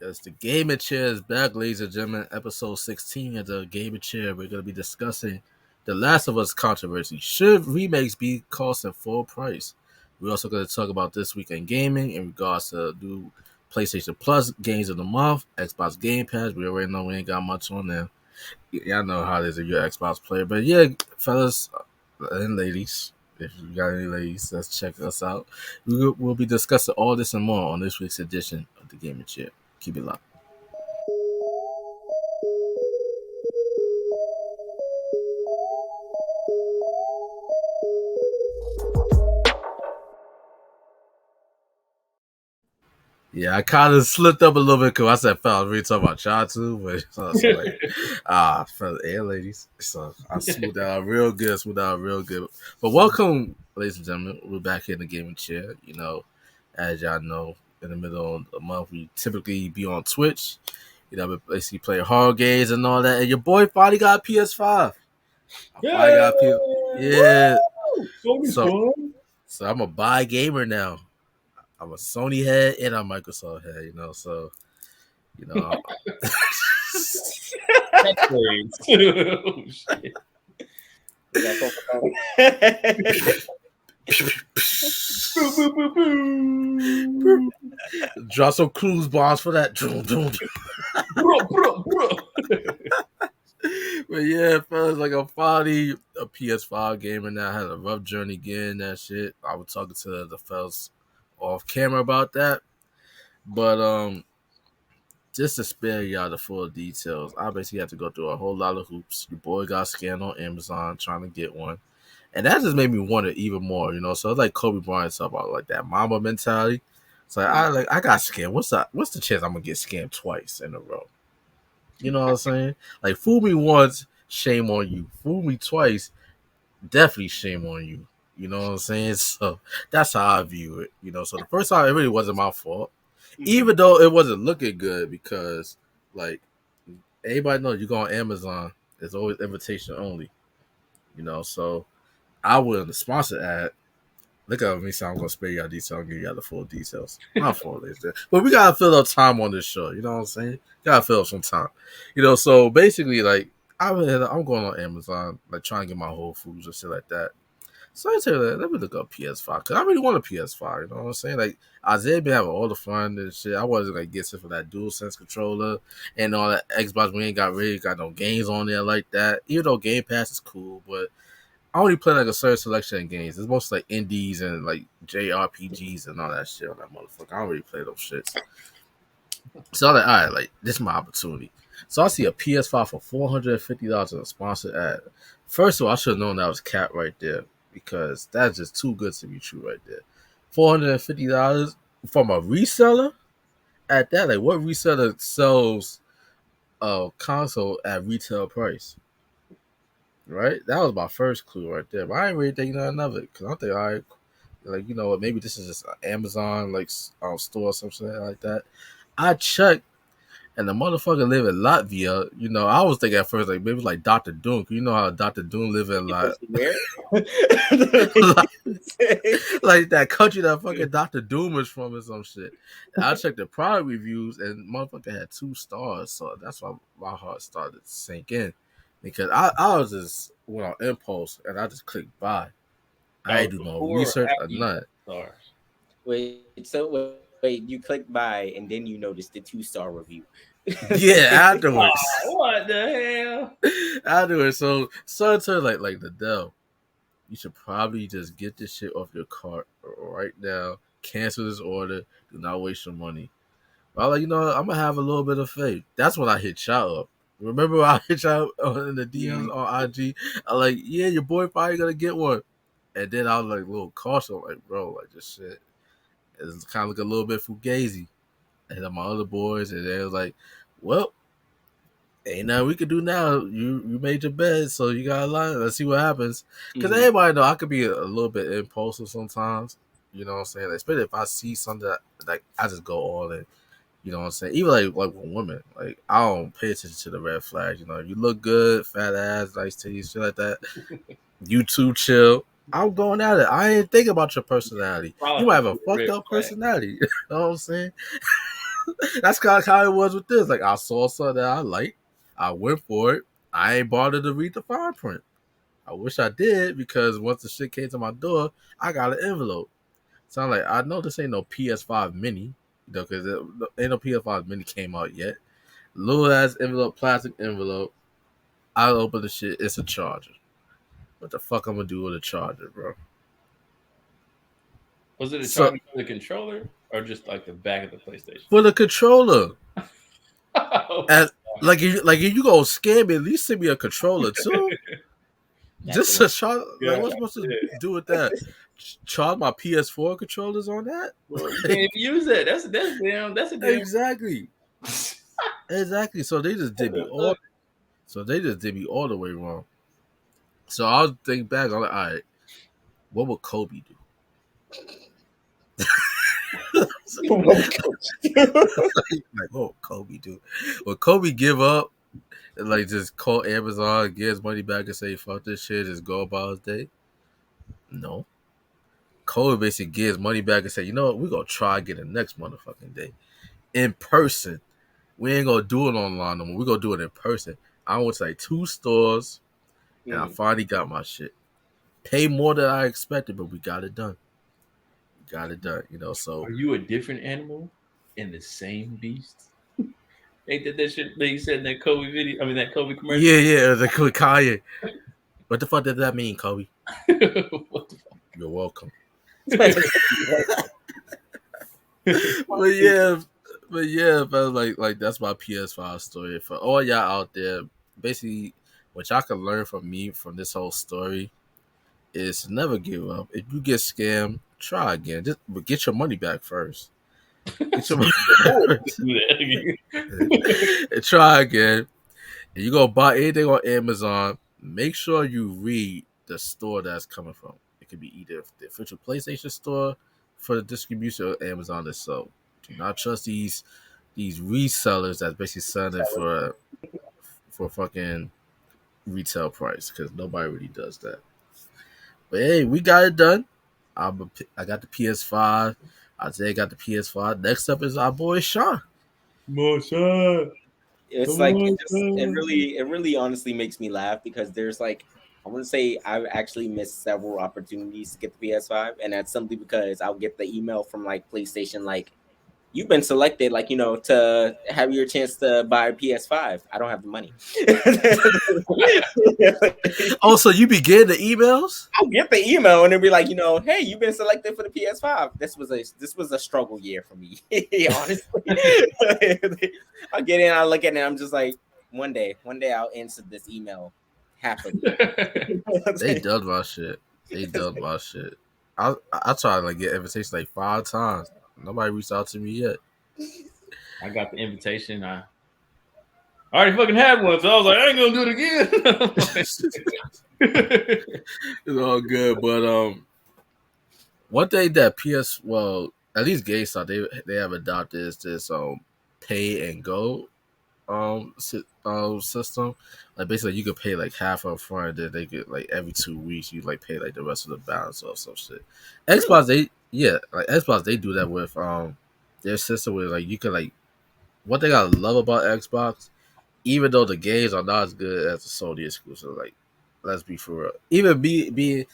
Yes, the Gaming Chair is back, ladies and gentlemen. Episode 16 of the Gaming Chair. We're going to be discussing the Last of Us controversy. Should remakes be costing full price? We're also going to talk about this week in gaming in regards to new PlayStation Plus games of the month, Xbox Game Pass. We already know we ain't got much on there. Y'all know how it is if you're an Xbox player. But yeah, fellas and ladies, if you got any ladies, let's check us out. We'll be discussing all this and more on this week's edition of the Gaming Chair. Keep it locked. Yeah, I kind of slipped up a little bit because I said, "Fell." I was really talking about y'all too, but so I was like, fellas and ladies." So I smoothed out real good. But welcome, ladies and gentlemen. We're back here in the gaming chair. You know, as y'all know, in the middle of the month, we typically be on Twitch. You know, we basically play horror games and all that. And your boy finally got a PS5. Yeah. So I'm a buy gamer now. I'm a Sony head and I'm a Microsoft head, you know. So, you know, Oh, shit. drop some cruise bombs for that. But yeah, fellas, like I'm finally a PS5 gamer now. I had a rough journey getting that shit. I was talking to the fellas off camera about that. But just to spare y'all the full details, I basically had to go through a whole lot of hoops. Your boy got scanned on Amazon trying to get one. And that just made me want it even more, you know. So it's like Kobe Bryant talk about like that Mamba mentality. So I got scammed. What's the chance I'm gonna get scammed twice in a row? You know what I'm saying? Like fool me once, shame on you. Fool me twice, definitely shame on you. You know what I'm saying? So that's how I view it. You know, so the first time it really wasn't my fault. Even though it wasn't looking good because like everybody knows you go on Amazon, it's always invitation only. You know, so I was the sponsor ad. Look at me, so I'm gonna spare y'all details. I'll give y'all the full details. My fault is that, but we gotta fill up time on this show. You know what I'm saying? Gotta fill up some time. You know, so basically, like I'm going on Amazon, like trying to get my Whole Foods and shit like that. So I tell you, let me look up PS5 because I really want a PS5. You know what I'm saying? Like Isaiah been having all the fun and shit. I wasn't gonna get it for that DualSense controller and all that Xbox. We ain't got no games on there like that. Even though Game Pass is cool, but I only play like a certain selection of games. It's mostly like indies and like JRPGs and all that shit on that motherfucker. I don't really play those shits. So I'm like, all right, like this is my opportunity. So I see a PS5 for $450 in a sponsored ad. First of all, I should have known that was cap right there because that's just too good to be true right there. $450 from a reseller at that. Like, what reseller sells a console at retail price? Right, that was my first clue right there. But I ain't really thinking nothing of it because I'm thinking, all right, like you know what, maybe this is just an Amazon like store or something like that. I checked, and the motherfucker live in Latvia. You know, I was thinking at first like maybe like Dr. Doom. You know how Dr. Doom live in like like that country that fucking Dr. Doom is from or some shit. And I checked the product reviews, and motherfucker had 2 stars, so that's why my heart started to sink in. Because I was just went on impulse and I just clicked buy. I ain't do no research or nothing. Wait, you clicked buy and then you noticed the 2-star review. Yeah, afterwards. What the hell? Afterwards, so to like Ladale, you should probably just get this shit off your cart right now. Cancel this order. Do not waste your money. But I'm like, you know what? I'm gonna have a little bit of faith. That's when I hit y'all up. Remember I hit y'all in the DMs on IG? I'm like, yeah, your boy probably gonna get one. And then I was like a little cautious, like, bro, like this shit is kind of like a little bit fugazi. And then my other boys, and they was like, well, ain't nothing we can do now. You made your bed, so you gotta lie. Let's see what happens. Because everybody know I could be a little bit impulsive sometimes. You know what I'm saying? Especially if I see something that like I just go all in. You know what I'm saying? Even like with women, like I don't pay attention to the red flags. You know, you look good, fat ass, nice titties, shit like that. You too chill. I'm going at it. I ain't thinking about your personality. You might have a fucked up personality. You know what I'm saying? That's kind of how it was with this. Like I saw something that I liked, I went for it. I ain't bothered to read the fine print. I wish I did because once the shit came to my door, I got an envelope. So I'm like, I know this ain't no PS5 mini, because ain't no PS5 mini came out yet. Little ass envelope, plastic envelope. I open the shit. It's a charger. What the fuck I'm gonna do with a charger, bro? Was it a So charger for the controller or just like the back of the PlayStation? for the controller, Oh my and like if you go scam me, at least send me a controller too. That's a Just lot. to charge, like god! what's supposed to do with that? Charge my PS4 controllers on that? Well, you can't even use that. That's a damn. Exactly, exactly. So they just did me all. So they just did me all the way wrong. So I'll think back. I'm like, all right, what would Kobe do? Like, what would Kobe do? Would Kobe give up and like just call Amazon and get his money back and say fuck this shit, just go about his day? No. Kobe basically get his money back and say, you know what, we're gonna try again the next motherfucking day. In person. We ain't gonna do it online no more. We're gonna do it in person. I went to like 2 stores and I finally got my shit. Pay more than I expected, but we got it done. We got it done, so Are you a different animal in the same beast? Ain't that shit that you said in that Kobe video? I mean that Kobe commercial. yeah, the Kanye. What the fuck did that mean, Kobe? What the You're welcome. It's but yeah, but like that's my PS5 story. For all y'all out there, basically, what y'all can learn from me from this whole story is to never give up. If you get scammed, try again. But get your money back first. Get your money back first. do that again? And try again. And you go buy anything on Amazon, make sure you read the store that's coming from. It could be either the official PlayStation store for the distribution or Amazon itself. Do not trust these resellers that's basically selling it for fucking retail price because nobody really does that. But hey, we got it done. I got the PS5. Isaiah got the PS5. Next up is our boy Sean. Moshe, come like on, it really honestly makes me laugh because there's like I want to say I've actually missed several opportunities to get the PS5, and that's simply because I'll get the email from like PlayStation like you've been selected, like, to have your chance to buy a PS5. I don't have the money. Oh, so you be getting the emails? I'll get the email and it'll be like, hey, you've been selected for the PS5. This was a struggle year for me, honestly. I get in, I look at it, and I'm just like, one day I'll answer this email happily. They done my shit. They done my shit. I tried to like get invitations like 5 times. Nobody reached out to me yet. I got the invitation. I already fucking had one, so I was like, I ain't gonna do it again. It's all good, but one thing that at least GameStop they have adopted is this pay and go system. Like basically you could pay like half up front, then they get like every 2 weeks you like pay like the rest of the balance or some shit. Xbox like Xbox they do that with their system where like you can like one thing I love about Xbox, even though the games are not as good as the Sony exclusive, like let's be for real. Even being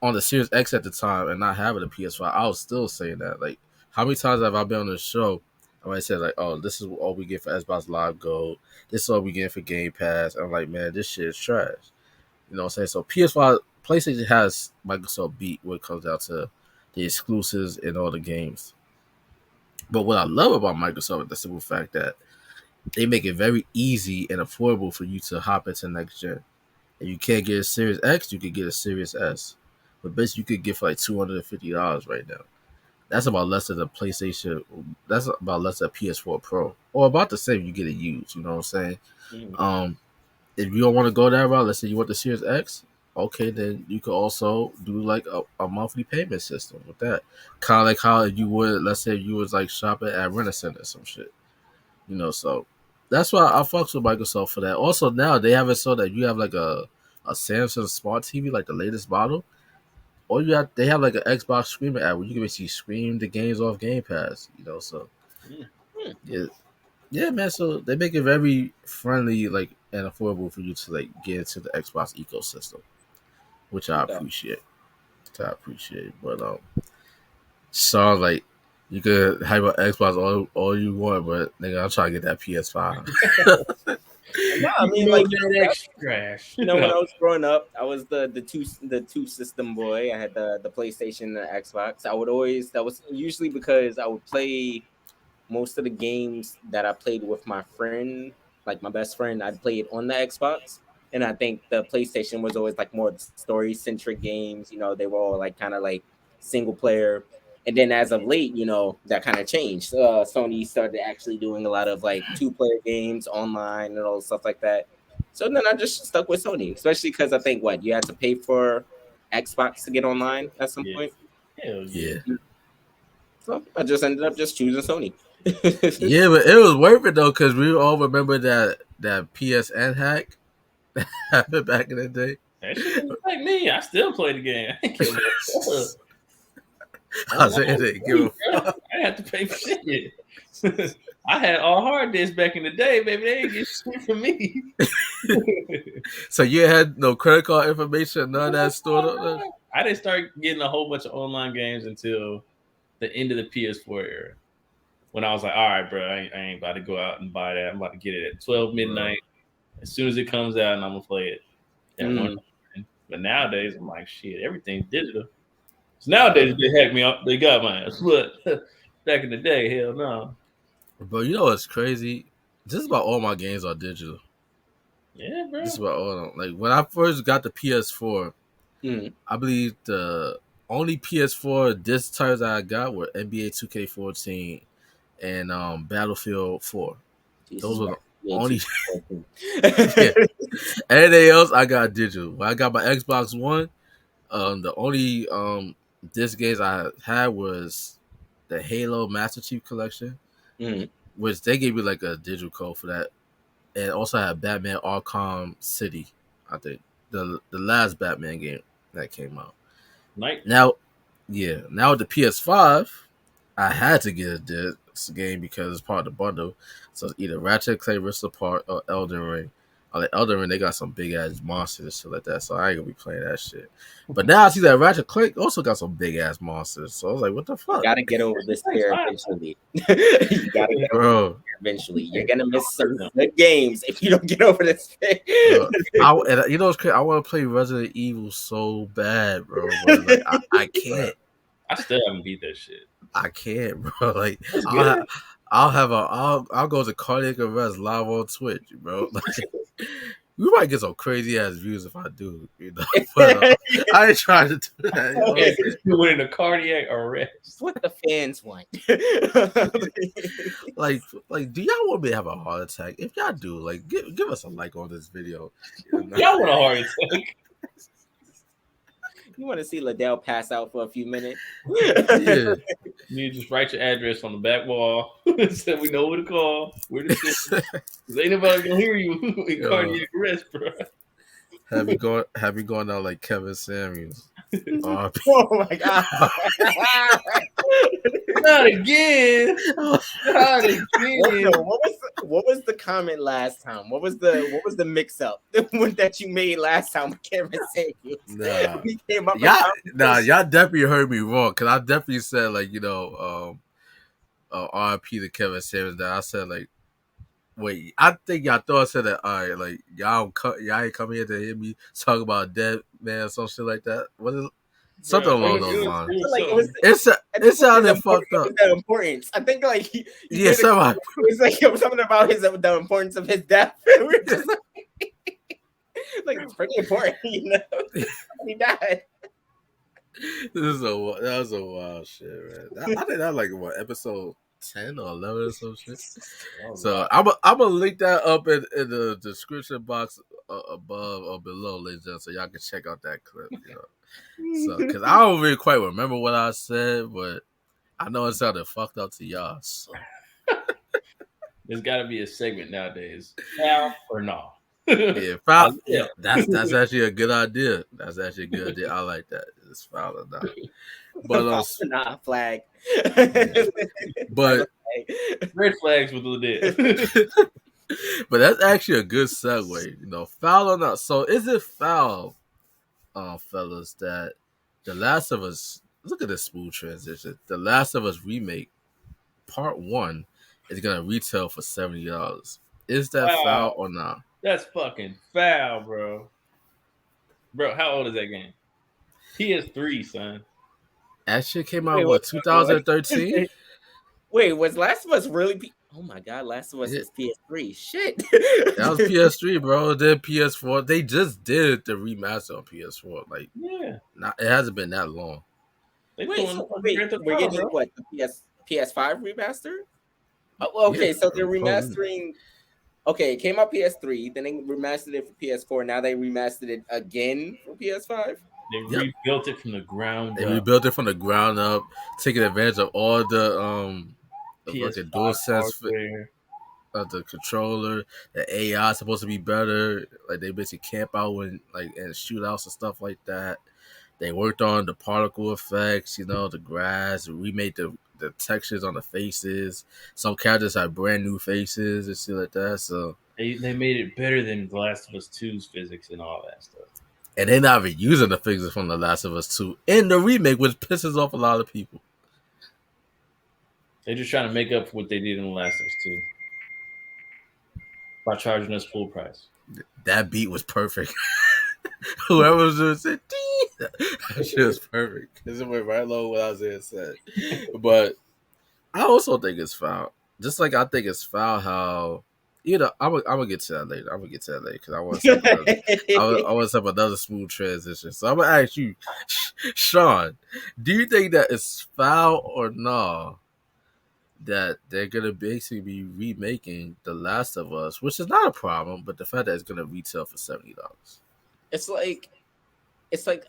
on the Series X at the time and not having a PS5, I was still saying that. Like, how many times have I been on the show? I might say like, "Oh, this is all we get for Xbox Live Gold. This is all we get for Game Pass." I'm like, man, this shit is trash. You know what I'm saying? So PS5, PlayStation has Microsoft beat when it comes down to the exclusives and all the games. But what I love about Microsoft is the simple fact that they make it very easy and affordable for you to hop into next gen. And you can't get a Series X, you could get a Series S. But basically, you could get for like $250 right now. That's about less than a PlayStation. That's about less than a PS4 Pro, or about the same. You get it used. You know what I'm saying? Um, if you don't want to go that route, let's say you want the Series X, okay, then you could also do like a monthly payment system with that. Kind of like how you would, let's say you was like shopping at Rent-A-Center or some shit. So that's why I fucks with Microsoft for that. Also, now they have it so that you have like a Samsung Smart TV, like the latest model. Or they have like an Xbox streaming app where you can basically stream the games off Game Pass. So Yeah, yeah, man. So they make it very friendly, like and affordable for you to like get into the Xbox ecosystem, which I So, appreciate. But sounds like you could hype up Xbox all you want, but nigga, I'm trying to get that PS5. no, I You mean, know like that X trash. when I was growing up, I was the two system boy. I had the PlayStation and the Xbox. I would always that was usually because I would play most of the games that I played with my friend, like my best friend, I'd play it on the Xbox. And I think the PlayStation was always like more story centric games. They were all like kind of like single player. And then as of late, that kind of changed. Sony started actually doing a lot of like two-player games online and all stuff like that. So then I just stuck with Sony, especially because I think you had to pay for Xbox to get online at some Yeah. point. Hell yeah. Yeah, So I just ended up just choosing Sony. yeah, but it was worth it though because we all remember that PSN hack happened back in the day. That shit didn't affect me. I still play the game. I ain't give a fuck. I Online said was they give free, a bro. fuck. I didn't have to pay for shit. I had all hard disks back in the day, baby. They didn't get shit from me. So you had no credit card information, none of that stored up there. I didn't start getting a whole bunch of online games until the end of the PS4 era. When I was like, all right, bro, I ain't about to go out and buy that. I'm about to get it at 12 Bro. midnight as soon as it comes out, and I'm gonna play it at one. Mm. But nowadays, I'm like, shit, everything's digital. So nowadays, they hack me up, they got my ass. But back in the day, hell no. But you know what's crazy? Just about all my games are digital. Yeah, bro. Just about all of them. Like when I first got the PS4, Mm. I believe the only PS4 disc titles I got were NBA 2K14 and Battlefield 4. Jesus Those were the Christ. Yeah, only. too. Yeah. Anything else I got digital. When I got my Xbox One, the only disc games I had was the Halo Master Chief Collection, Mm. which they gave me like a digital code for that, and also had Batman Arkham City. I think the last Batman game that came out. Night. Now, yeah, now with the PS5, I had to get this game because it's part of the bundle. So it's either Ratchet and Clank Rift Apart or Elden Ring. On the Elden Ring, they got some big ass monsters and shit like that. So I ain't gonna be playing that shit. But now I see that Ratchet and Clank also got some big ass monsters. So I was like, what the You fuck, gotta get over this fear eventually. You gotta get over this bro? fear eventually. You're gonna miss some good games if you don't get over this fear. And you know what's crazy? I want to play Resident Evil so bad, bro. But like, I can't. I still haven't beat that shit. I can't, bro. Like It's I'll, good. I'll go to cardiac arrest live on Twitch, bro. Like we might get some crazy ass views if I do, But I ain't trying to do that. You know what I'm saying? You went in a cardiac arrest. It's what the fans want. Like, do y'all want me to have a heart attack? If y'all do, like, give us a like on this video. You know? Y'all want a heart attack. You want to see Ladale pass out for a few minutes? Yeah. You just write your address on the back wall so we know who to call. Where to sit. Because ain't nobody gonna hear you in cardiac arrest, bro. Have you gone out like Kevin Samuels? Oh my god! Not again! Not again! What was the comment last time? What was the mix up that you made last time with Kevin Samuels? Nah. We came up y'all definitely heard me wrong because I definitely said like RIP to Kevin Samuels. That I said like, wait, I think y'all thought I said that. All right, like y'all ain't come here to hear me talk about a dead man or some shit like that. What is something along those lines? Like It sounded fucked up. The importance. I think like Yeah, somebody. it was something about the importance of his death. We're just like it's pretty important, He died. That was a wild shit, man. I think that like what episode 10 or 11 or some shit. So I'm gonna link that up in the description box above or below, ladies and gentlemen, so y'all can check out that clip. So because I don't really quite remember what I said, but I know it sounded fucked up to y'all. So. There's got to be a segment nowadays. Foul or no? Yeah, foul. Yeah, that's actually a good idea. That's actually a good idea. I like that. It's foul or not. But flag. But Red flags with Ladale. But that's actually a good segue. You know, foul or not. So is it foul, fellas, that The Last of Us? Look at this smooth transition. The Last of Us remake Part 1 is gonna retail for $70. Is that foul Wow, or not? that's fucking foul, bro. Bro, how old is that game? PS3, son. That shit came out Wait, what what? 2013? Wait, was Last of Us really? Oh my god, Last of Us Yeah, is PS3. Shit. that was PS3, bro. Then PS4. They just did the remaster on PS4. Like, Yeah, not it hasn't been that long. they Wait, doing so fucking wait, Grand Theft we're Auto, getting bro. what, the PS5 remaster? Oh, Yeah, okay, so they're probably. remastering. Okay, it came out PS3, then they remastered it for PS4. Now they remastered it again for PS5. They Yep. rebuilt it from the ground They up. rebuilt it from the ground up, taking advantage of all the fucking dual PS5 sense hardware. of the controller. The AI is supposed to be better. Like they basically camp out when like in shootouts and stuff like that. They worked on the particle effects, you know, the grass, remade the textures on the faces. Some characters have brand new faces and shit like that. So They made it better than The Last of Us 2's physics and all that stuff. and they're not even using the figures from The Last of Us 2 in the remake, which pisses off a lot of people. They're just trying to make up for what they did in The Last of Us 2 by charging us full price. That beat was perfect. Whoever was doing said, that shit was perfect. Because it went right along what Isaiah said. But I also think it's foul. Just like I think it's foul how, you know, I'm gonna get to that later. I'm gonna get to that later because I want to set another, I want to set another smooth transition. So I'm gonna ask you, Sean, do you think that it's foul or no that they're gonna basically be remaking The Last of Us, which is not a problem, but the fact that it's gonna retail for $70. It's like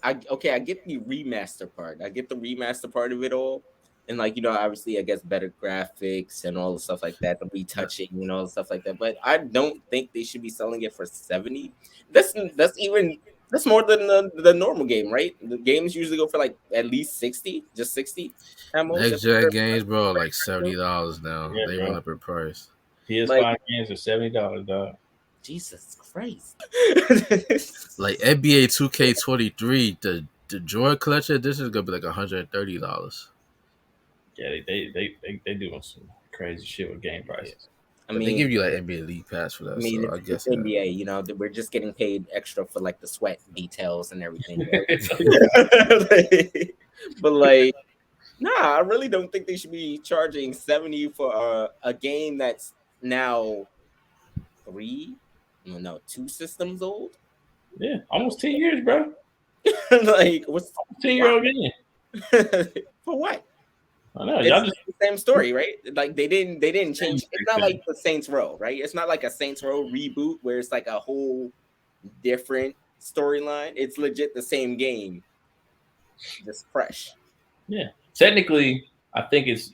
I get the remaster part. I get the remaster part of it all. And like, obviously I guess better graphics and all the stuff like that, the retouching, stuff like that. But I don't think they should be selling it for 70. That's more than the normal game, right? The games usually go for like at least 60, just 60 at most. Next gen games, bro, are like $70 now. Yeah, They went bro. up in price. Like, PS5 games are $70, dog. Jesus Christ. Like NBA 2K23, the Joy Collection edition is gonna be like $130. Yeah, they doing some crazy shit with game prices. I But they mean, give you like NBA League Pass for that, so I it's guess that. NBA, we're just getting paid extra for like the sweat details and everything, right? But like, nah, I really don't think they should be charging 70 for a game that's now 2 systems old. Yeah, almost 10 years, bro. Like, what's 10-year-old game. for what? I know. It's Y'all just the same story, right? Like they didn't change. It's not thing. like the Saints Row, right? It's not like a Saints Row reboot where it's like a whole different storyline. It's legit the same game, just fresh. Yeah. Technically, I think it's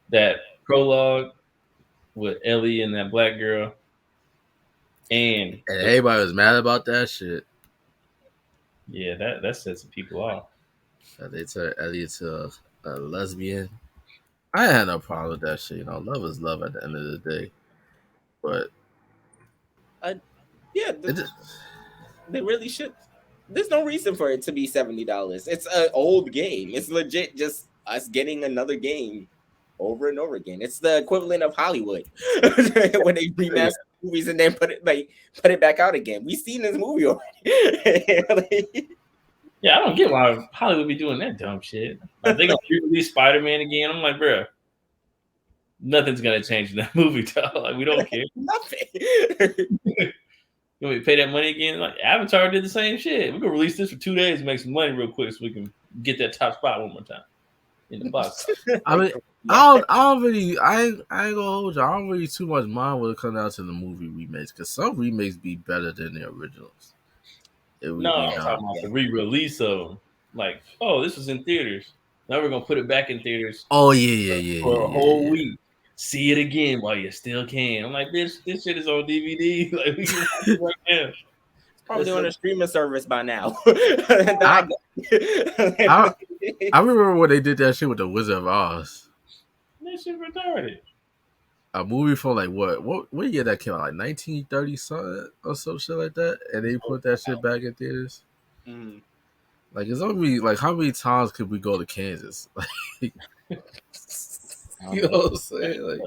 that prologue with Ellie and that black girl. And everybody was mad about that shit. yeah, that set some people off. They turned Elliot to a lesbian. I had no problem with that shit. Love is love at the end of the day. But Yeah, they really should. There's no reason for it to be $70. It's an old game. It's legit just us getting another game over and over again. It's the equivalent of Hollywood when they remaster movies and then put it back out again. We've seen this movie already. Yeah, I don't get why Hollywood be doing that dumb shit. Like, they gonna release Spider-Man again. I'm like, bro, nothing's gonna change in that movie, dog. Like, we don't care. Nothing. You want me to pay that money again? Like, Avatar did the same shit. We're gonna release this for 2 days and make some money real quick so we can get that top spot one more time in the box. I mean, I ain't gonna hold you. I don't really too much mind when it comes down to the movie remakes because some remakes be better than the originals. No, I'm talking about the re-release of them. Like, oh, this was in theaters. Now we're gonna put it back in theaters. Oh yeah. For a whole week. See it again while you still can. I'm like, this shit is on DVD. Like, we can watch it right now. It's probably on a streaming service by now. I remember when they did that shit with the Wizard of Oz. Yeah, That shit retarded. A movie from like what year that came out? Like 1930 something or some shit like that, and they put that shit back in theaters. Mm. Like it's only like how many times could we go to Kansas? I You don't know know. what I'm saying?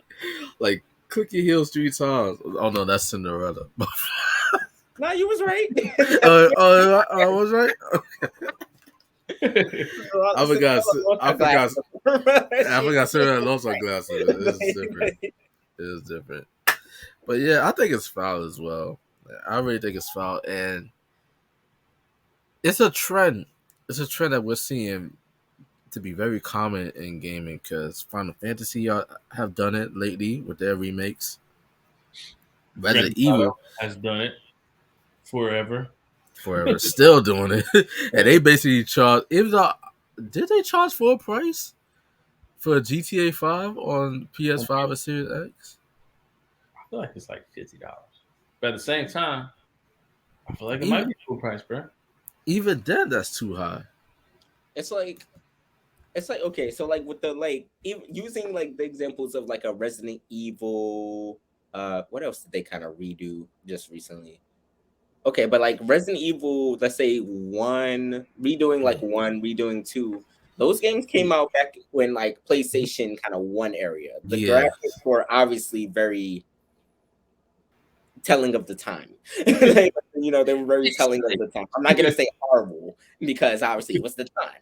Like click your heels 3 times. Oh no, that's Cinderella. Nah, you was right. I was right. I forgot. I forgot. I forgot. Cinderella lost her glasses. It's different. It is different. But yeah, I think it's foul as well. I really think it's foul, and it's a trend. It's a trend that we're seeing to be very common in gaming because Final Fantasy have done it lately with their remakes. Grand Resident Theft Auto Evil has done it forever. forever still doing it, and they basically charge. Even though did they charge full price for GTA 5 on PS5 and Series X? I feel like it's like $50, but at the same time, I feel like it Even might be full price, bro. even then, that's too high. It's like okay, so like with the like using like the examples of like a Resident Evil, what else did they kind of redo just recently? Okay, but like Resident Evil, let's say one, redoing two. Those games came out back when like PlayStation kind of one area. The Yeah, graphics were obviously very telling of the time. Like, you know, they were very telling of the time. I'm not gonna say horrible because obviously it was the time.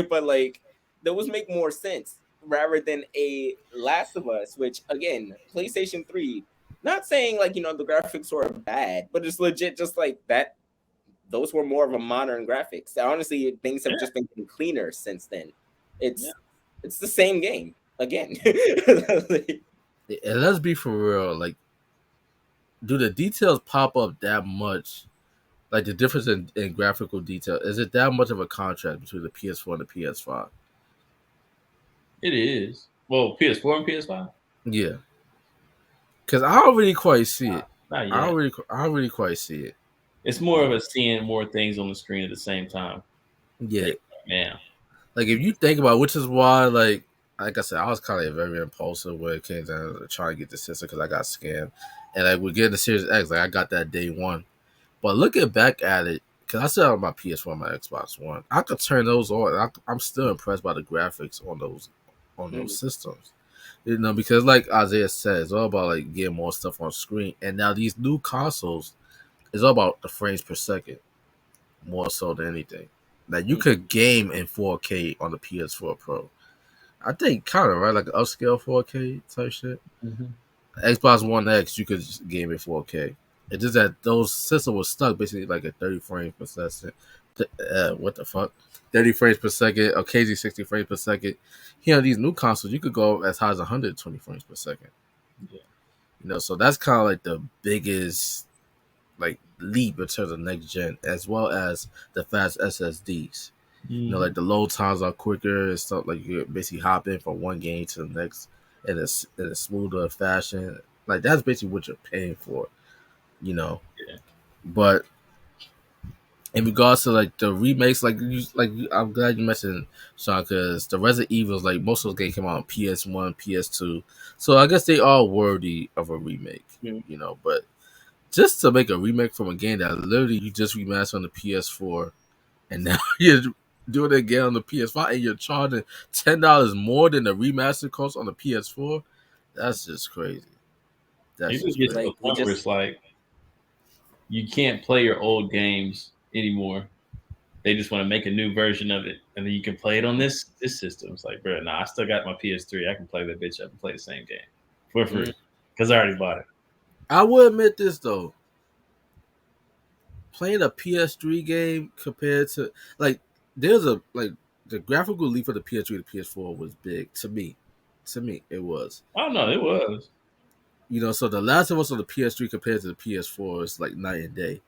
But like those make more sense rather than a Last of Us, which again, PlayStation 3, not saying like, you know, the graphics were bad, but it's legit just like that. Those were more of a modern graphics. Honestly, things have Yeah, just been getting cleaner since then. yeah. It's the same game again. Like, and let's be for real. Like, do the details pop up that much? Like the difference in graphical detail, is it that much of a contrast between the PS4 and the PS5? It is. Well, PS4 and PS5? Yeah, because I don't really quite see it. Not yet. I don't really quite see it. It's You more of know, a seeing more things on the screen at the same time. yeah. Like, man. Like if you think about it, which is why, like I said, I was kind of very impulsive when it came down to trying to get the system because I got scammed, and like we're getting the Series X, like I got that day one. But looking back at it, because I still have my PS4 and my Xbox One, I could turn those on. I'm still impressed by the graphics on those mhm. systems. You know, because like Isaiah said, it's all about like getting more stuff on screen. And now these new consoles, it's all about the frames per second more so than anything. Like you could game in 4K on the PS4 Pro. I think kind of right, like an upscale 4K type shit. Mm-hmm. Xbox One X, you could just game in 4K. It's just that those systems were stuck basically like at 30 frames per second. What the fuck? 30 frames per second, occasionally 60 frames per second. Here on these new consoles, you could go as high as 120 frames per second. Yeah. You know, so that's kind of like the biggest like leap in terms of next gen, as well as the fast SSDs. You know, Mm-hmm. like the load times are quicker and stuff. Like you basically hop in from one game to the next in a smoother fashion. Like that's basically what you're paying for. You know, Yeah. but in regards to like the remakes, I'm glad you mentioned Sean because the Resident Evils, like most of those games came out on PS1, PS2, so I guess they are worthy of a remake. Mhm. You know, but just to make a remake from a game that literally you just remastered on the PS4 and now you're doing it again on the PS5 and you're charging $10 more than the remaster cost on the PS4, that's just crazy. That's It just just gets to crazy. a Like we point where just it's like you can't play your old games anymore. They just want to make a new version of it, and then you can play it on this system. It's like, bro, nah, I still got my PS3. I can play that bitch up and play the same game for Mhm. free because I already bought it. I will admit this though, playing a PS3 game compared to like there's a like the graphical leap for the PS3 to PS4 was big to me. To me, it was. I don't know. It was. You know, so the Last of Us on the PS3 compared to the PS4 is like night and day.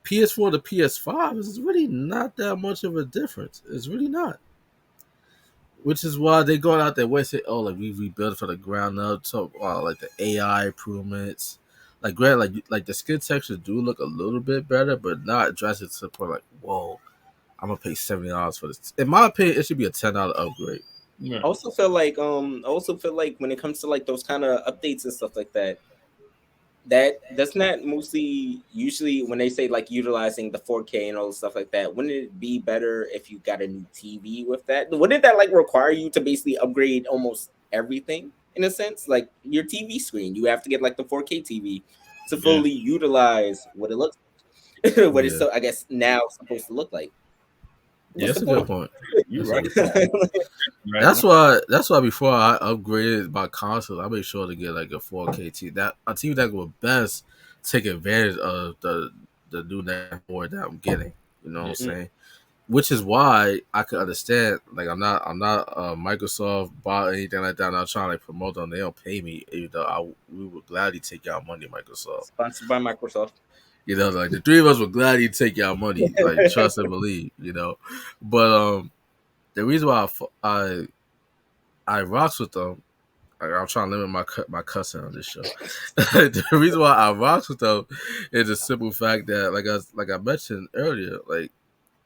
PS4 to PS5 is really not that much of a difference. It's really not. Which is why they going out their way and say, "Oh, like we rebuilt it from the ground up." So, like the AI improvements, like like the skin textures do look a little bit better, but not drastic to the point like, "Whoa, I'm gonna pay $70 for this." In my opinion, it should be a $10 upgrade. Right. I also feel like when it comes to like those kind of updates and stuff like that, that doesn't that mostly usually when they say like utilizing the 4K and all the stuff like that, wouldn't it be better if you got a new TV with that? Wouldn't that like require you to basically upgrade almost everything in a sense? Like your TV screen, you have to get like the 4K TV to Yeah. fully utilize what it looks what it's Yeah, so I guess now supposed to look like. yeah, What's that's the a good point? point. You're That's a right. good point. Right. That's why before I upgraded my console, I made sure to get like a 4K TV. That a TV that would best take advantage of the new net board that I'm getting. You know what I'm Yeah. saying? Which is why I could understand. Like I'm not Microsoft bought anything like that. I'm not trying to like, promote them. They don't pay me. Even though we would gladly take y'all money, Microsoft. Sponsored by Microsoft. You know, like the three of us would gladly take y'all money. Like trust and believe. You know, but the reason why I rocks with them. Like, I'm trying to limit my cussing on this show. The reason why I rocks with them is the simple fact that, like I mentioned earlier, like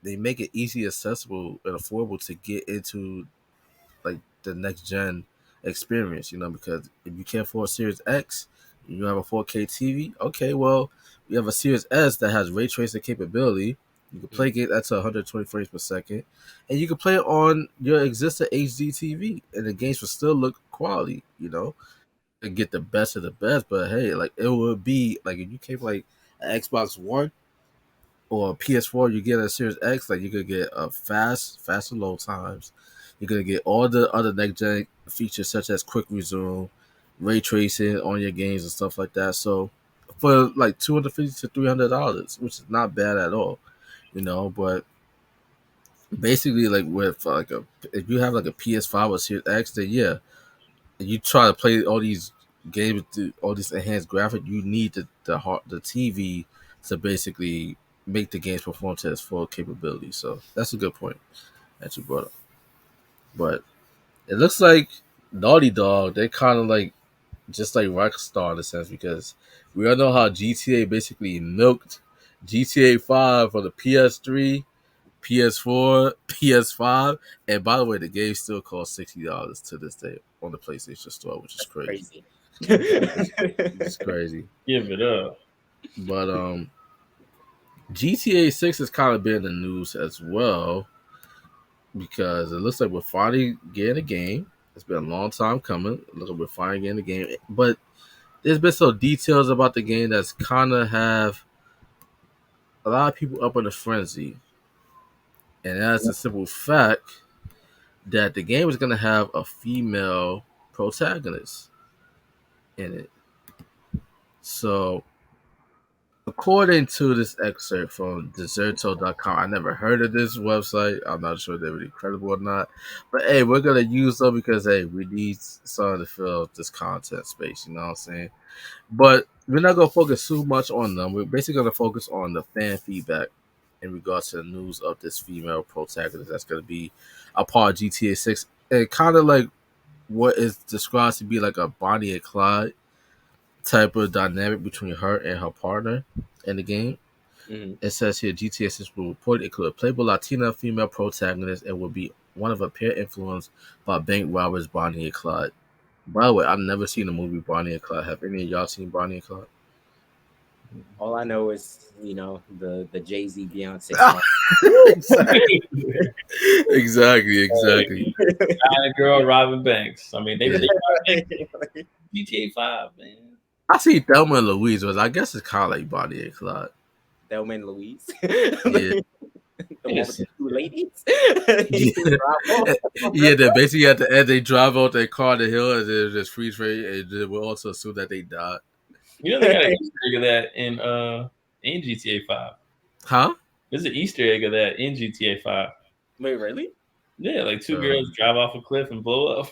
they make it easy, accessible, and affordable to get into like the next gen experience. You know, because if you can't afford Series X, you have a 4K TV. Okay, well, you have a Series S that has ray tracing capability. You can play games at 120 frames per second, and you can play it on your existing HD TV, and the games will still look quality. You know, and get the best of the best. But hey, like it would be like if you came like an Xbox One or a PS4, you get a Series X, like you could get a faster load times. You're gonna get all the other next gen features such as quick resume, ray tracing on your games and stuff like that. So for like $250 to $300, which is not bad at all, you know. But basically, like with like a if you have like a PS5 or Series X, then yeah, and you try to play all these games with all these enhanced graphics, you need the TV to basically make the games perform to its full capability. So that's a good point that you brought up. But it looks like Naughty Dog, they kind of like just like Rockstar in a sense because we all know how GTA basically milked GTA 5 for the PS3, PS4, PS5, and by the way, the game still costs $60 to this day on the PlayStation Store, which is That's crazy. crazy. It's crazy. Give it up. But GTA 6 has kind of been in the news as well because it looks like we're finally getting a game. It's been a long time coming. It looks like we're finally getting a game. But there's been some details about the game that's kind of have a lot of people up in a frenzy. And that's a simple fact that the game is going to have a female protagonist in it. So according to this excerpt from Deserto.com, I never heard of this website. I'm not sure if they're really credible or not. But hey, we're gonna use them because hey, we need someone to fill this content space, you know what I'm saying? But we're not gonna focus too much on them. We're basically gonna focus on the fan feedback in regards to the news of this female protagonist that's gonna be a part of GTA 6 and kind of like what is described to be like a Bonnie and Clyde type of dynamic between her and her partner in the game. Mhm. It says here GTA 6 will report include a playable Latina female protagonist and will be one of a pair influenced by bank robbers Bonnie and Clyde. By the way, I've never seen the movie Bonnie and Clyde. Have any of y'all seen Bonnie and Clyde? All I know is the Jay-Z Beyonce song. exactly. Exactly. China girl robbing banks. I mean, they Yeah. robbed GTA 5, man. I see Thelma and Louise, but I guess it's kind of like Bonnie and Clyde. Thelma and Louise. Yeah. The one with Yes. the two ladies. Yeah. Yeah, that basically at the end they drive out their car the hill and then just freeze frame and then we'll also assume that they died. You know they got an Easter egg of that in GTA 5. Huh? There's an Easter egg of that in GTA 5. Wait, really? Yeah, like two Uh, girls drive off a cliff and blow up.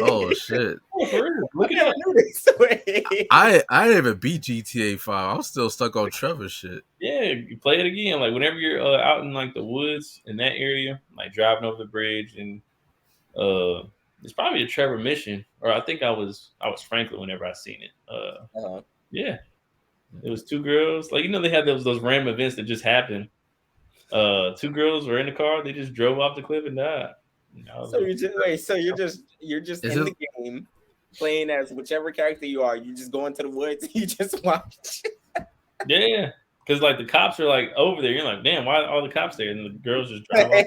oh shit. Oh, for real. I Look it never up. knew this. Wait. I didn't even beat GTA 5. I'm still stuck on Trevor shit. Yeah, you play it again. Like whenever you're out in like the woods in that area, like driving over the bridge, and it's probably a Trevor mission, or I think I was Franklin whenever I seen it. Uh-huh. Yeah, it was two girls. Like they had those random events that just happened. Two girls were in the car. They just drove off the cliff and died. I was So like, you just wait. So you're just Is in it? the game, playing as whichever character you are. You just go into the woods. You just watch. yeah, because like the cops are like over there. You're like, damn, why are all the cops there? And the girls just drive off.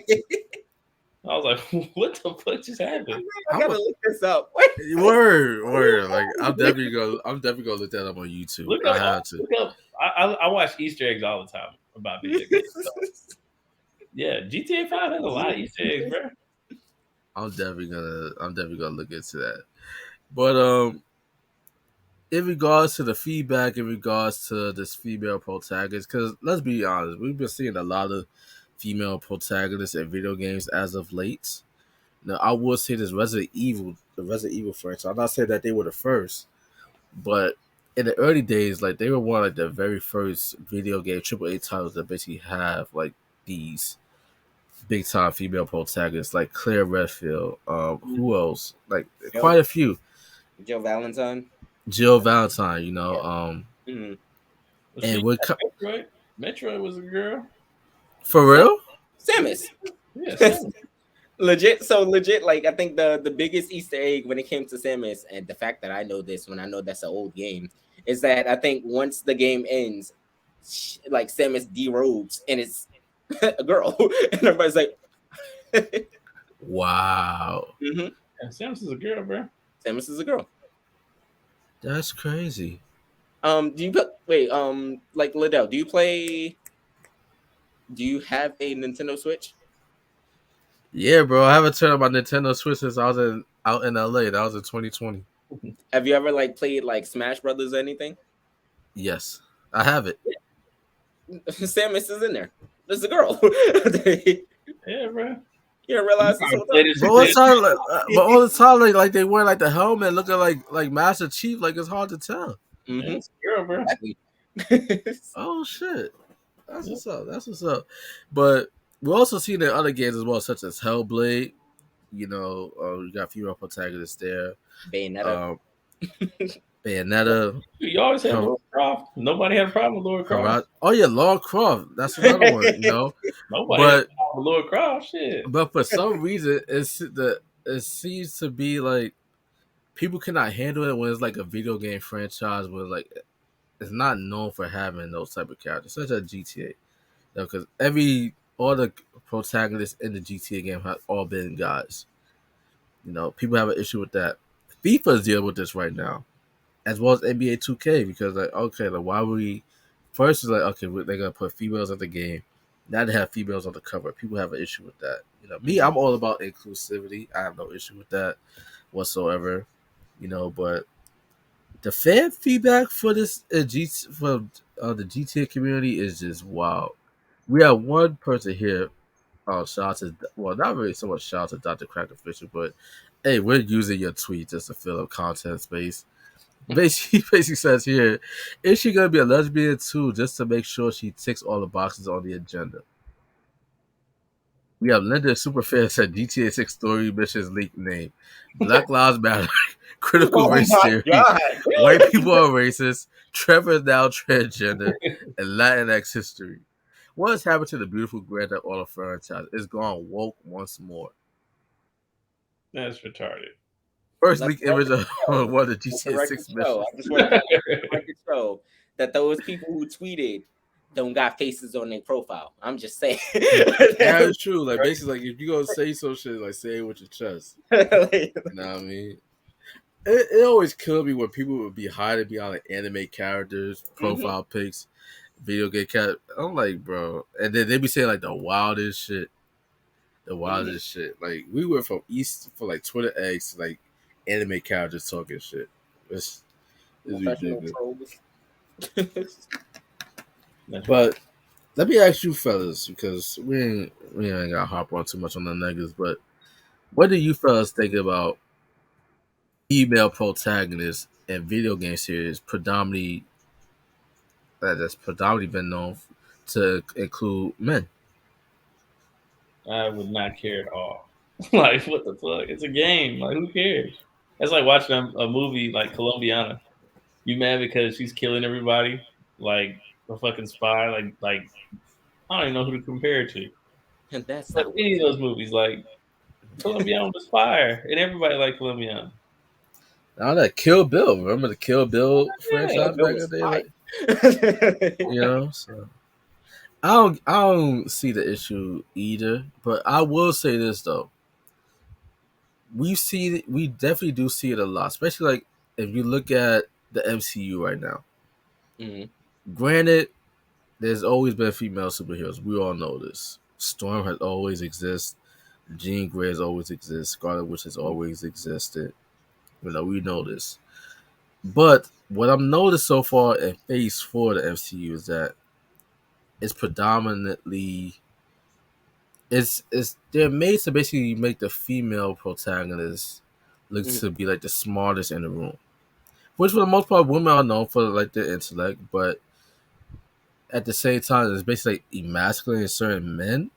I was like, what the fuck just happened? I I'm a, gotta look this up. Wait, word. Like I'm definitely gonna look that up on YouTube. Look I up, have to. look up. I watch Easter eggs all the time about video games. So, yeah, GTA 5 has a lot of Easter eggs, bro. I'm definitely gonna look into that. But in regards to the feedback, in regards to this female protagonist, because let's be honest, we've been seeing a lot of female protagonists in video games as of late. Now, I would say this the Resident Evil franchise. I'm not saying that they were the first, but in the early days, like they were one of like, the very first video game AAA titles that basically have like these big time female protagonists, like Claire Redfield. Who else? Like Joe, quite a few. Joe Valentine. Jill Valentine, Yeah. Mm-hmm. Well, and shit, would co- Metroid. Metroid was a girl. for Sam, real? Samus. Yeah, Sam. Legit. So legit. Like I think the biggest Easter egg when it came to Samus, and the fact that I know this when I know that's an old game, is that I think once the game ends, like Samus derobes and it's a girl, and everybody's like, Wow, hmm Yeah, Samus is a girl, bro. Samus is a girl. that's crazy. Do you wait? Like Ladale, do you play? Do you have a Nintendo Switch? Yeah, bro. I haven't turned on my Nintendo Switch since I was out in LA. That was in 2020. Have you ever like played like Smash Brothers or anything? Yes, I have it. Samus is in there. There's a girl. Yeah, bro. You didn't realize this whole time. But all the time, but all the time, like they wear like the helmet, looking like Master Chief. Like it's hard to tell. Yeah, Mm-hmm. it's a girl, bro. Exactly. Oh shit, that's Yep. what's up. That's what's up. But we also seen in other games as well, such as Hellblade. You know, you got female protagonists there. Bayonetta. Um, Bayonetta, You always had Har- Laura Croft. Nobody had a problem with Laura Croft. Oh yeah, Lara Croft. That's another one. You know, Nobody had a but problem with Laura Croft. Shit. for some reason, it seems to be like people cannot handle it when it's like a video game franchise where like it's not known for having those type of characters, such as GTA. Because all the protagonists in the GTA game have all been guys. You know, people have an issue with that. FIFA's dealing with this right now, as well as NBA 2K, because like, okay, like why would we? First is like, okay, they're gonna put females in the game. Now they have females on the cover. People have an issue with that. You know, me, I'm all about inclusivity. I have no issue with that whatsoever. You know, but the fan feedback for this for the GTA community is just wow. We have one person here. Shout out to not really so much shout out to Dr. Crack Official, but hey, we're using your tweet just to fill up content space. Basically, he basically says here, is she gonna be a lesbian too, just to make sure she ticks all the boxes on the agenda? We have Linda Superfan said GTA 6 story missions leak name. Black Lives Matter, critical Oh race my theory, god. white people are racist, Trevor is now transgender, and Latinx history. What has happened to the beautiful Grand Theft Auto franchise? It's gone woke once more. That's retarded. First Let leak the image record of show. one of the Let the GTA record 6 show. missions. I just want to let the record show that those people who tweeted don't got faces on their profile. I'm just saying. Yeah, it's true. Like basically, like if you gonna say some shit, like say it with your chest. Like, You know what I mean? It always killed me when people would be hiding behind like anime characters, profile pics, video game cat. I'm like, bro, and then they be saying like the wildest shit, Like we went from East for like Twitter X to like anime characters talking shit. It's professional ridiculous. trolls. But let me ask you fellas, because we ain't got to hop on too much on the negatives, but what do you fellas think about female protagonists in video game series that's predominantly been known to include men? I would not care at all. Like, what the fuck? It's a game. Like, who cares? That's like watching a movie like Colombiana. You mad because she's killing everybody? Like a fucking spy? Like I don't even know who to compare it to. And that's Like not any of those movies, like Colombian was fire, and everybody liked Colombian. Now that Kill Bill, remember the Kill Bill Yeah, Kill franchise Bill back in the was day? fire. Like, so I don't see the issue either. But I will say this though, we definitely do see it a lot, especially like if you look at the MCU right now. Mhm. Granted, there's always been female superheroes. We all know this. Storm has always existed. Jean Grey has always existed. Scarlet Witch has always existed. We know this. But what I've noticed so far in Phase 4 of the MCU is that it's predominantly it's they're made to basically make the female protagonist look Mhm. to be like the smartest in the room. Which for the most part women are known for like their intellect, but at the same time it's basically like emasculating certain men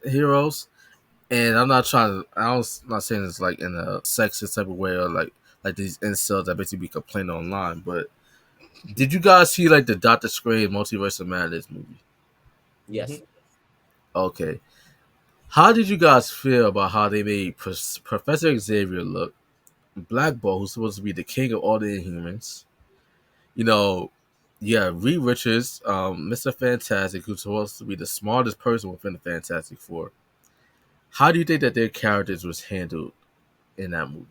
heroes. And I'm not trying to I'm not saying it's like in a sexist type of way or like these incels that basically be complaining online, but did you guys see like the Doctor Strange Multiverse of Madness movie? hmm Yes. Okay. How did you guys feel about how they made Professor Xavier look? Black Bolt, who's supposed to be the king of all the Inhumans. You know, yeah, Reed Richards, Mr. Fantastic, who's supposed to be the smartest person within the Fantastic Four. How do you think that their characters was handled in that movie?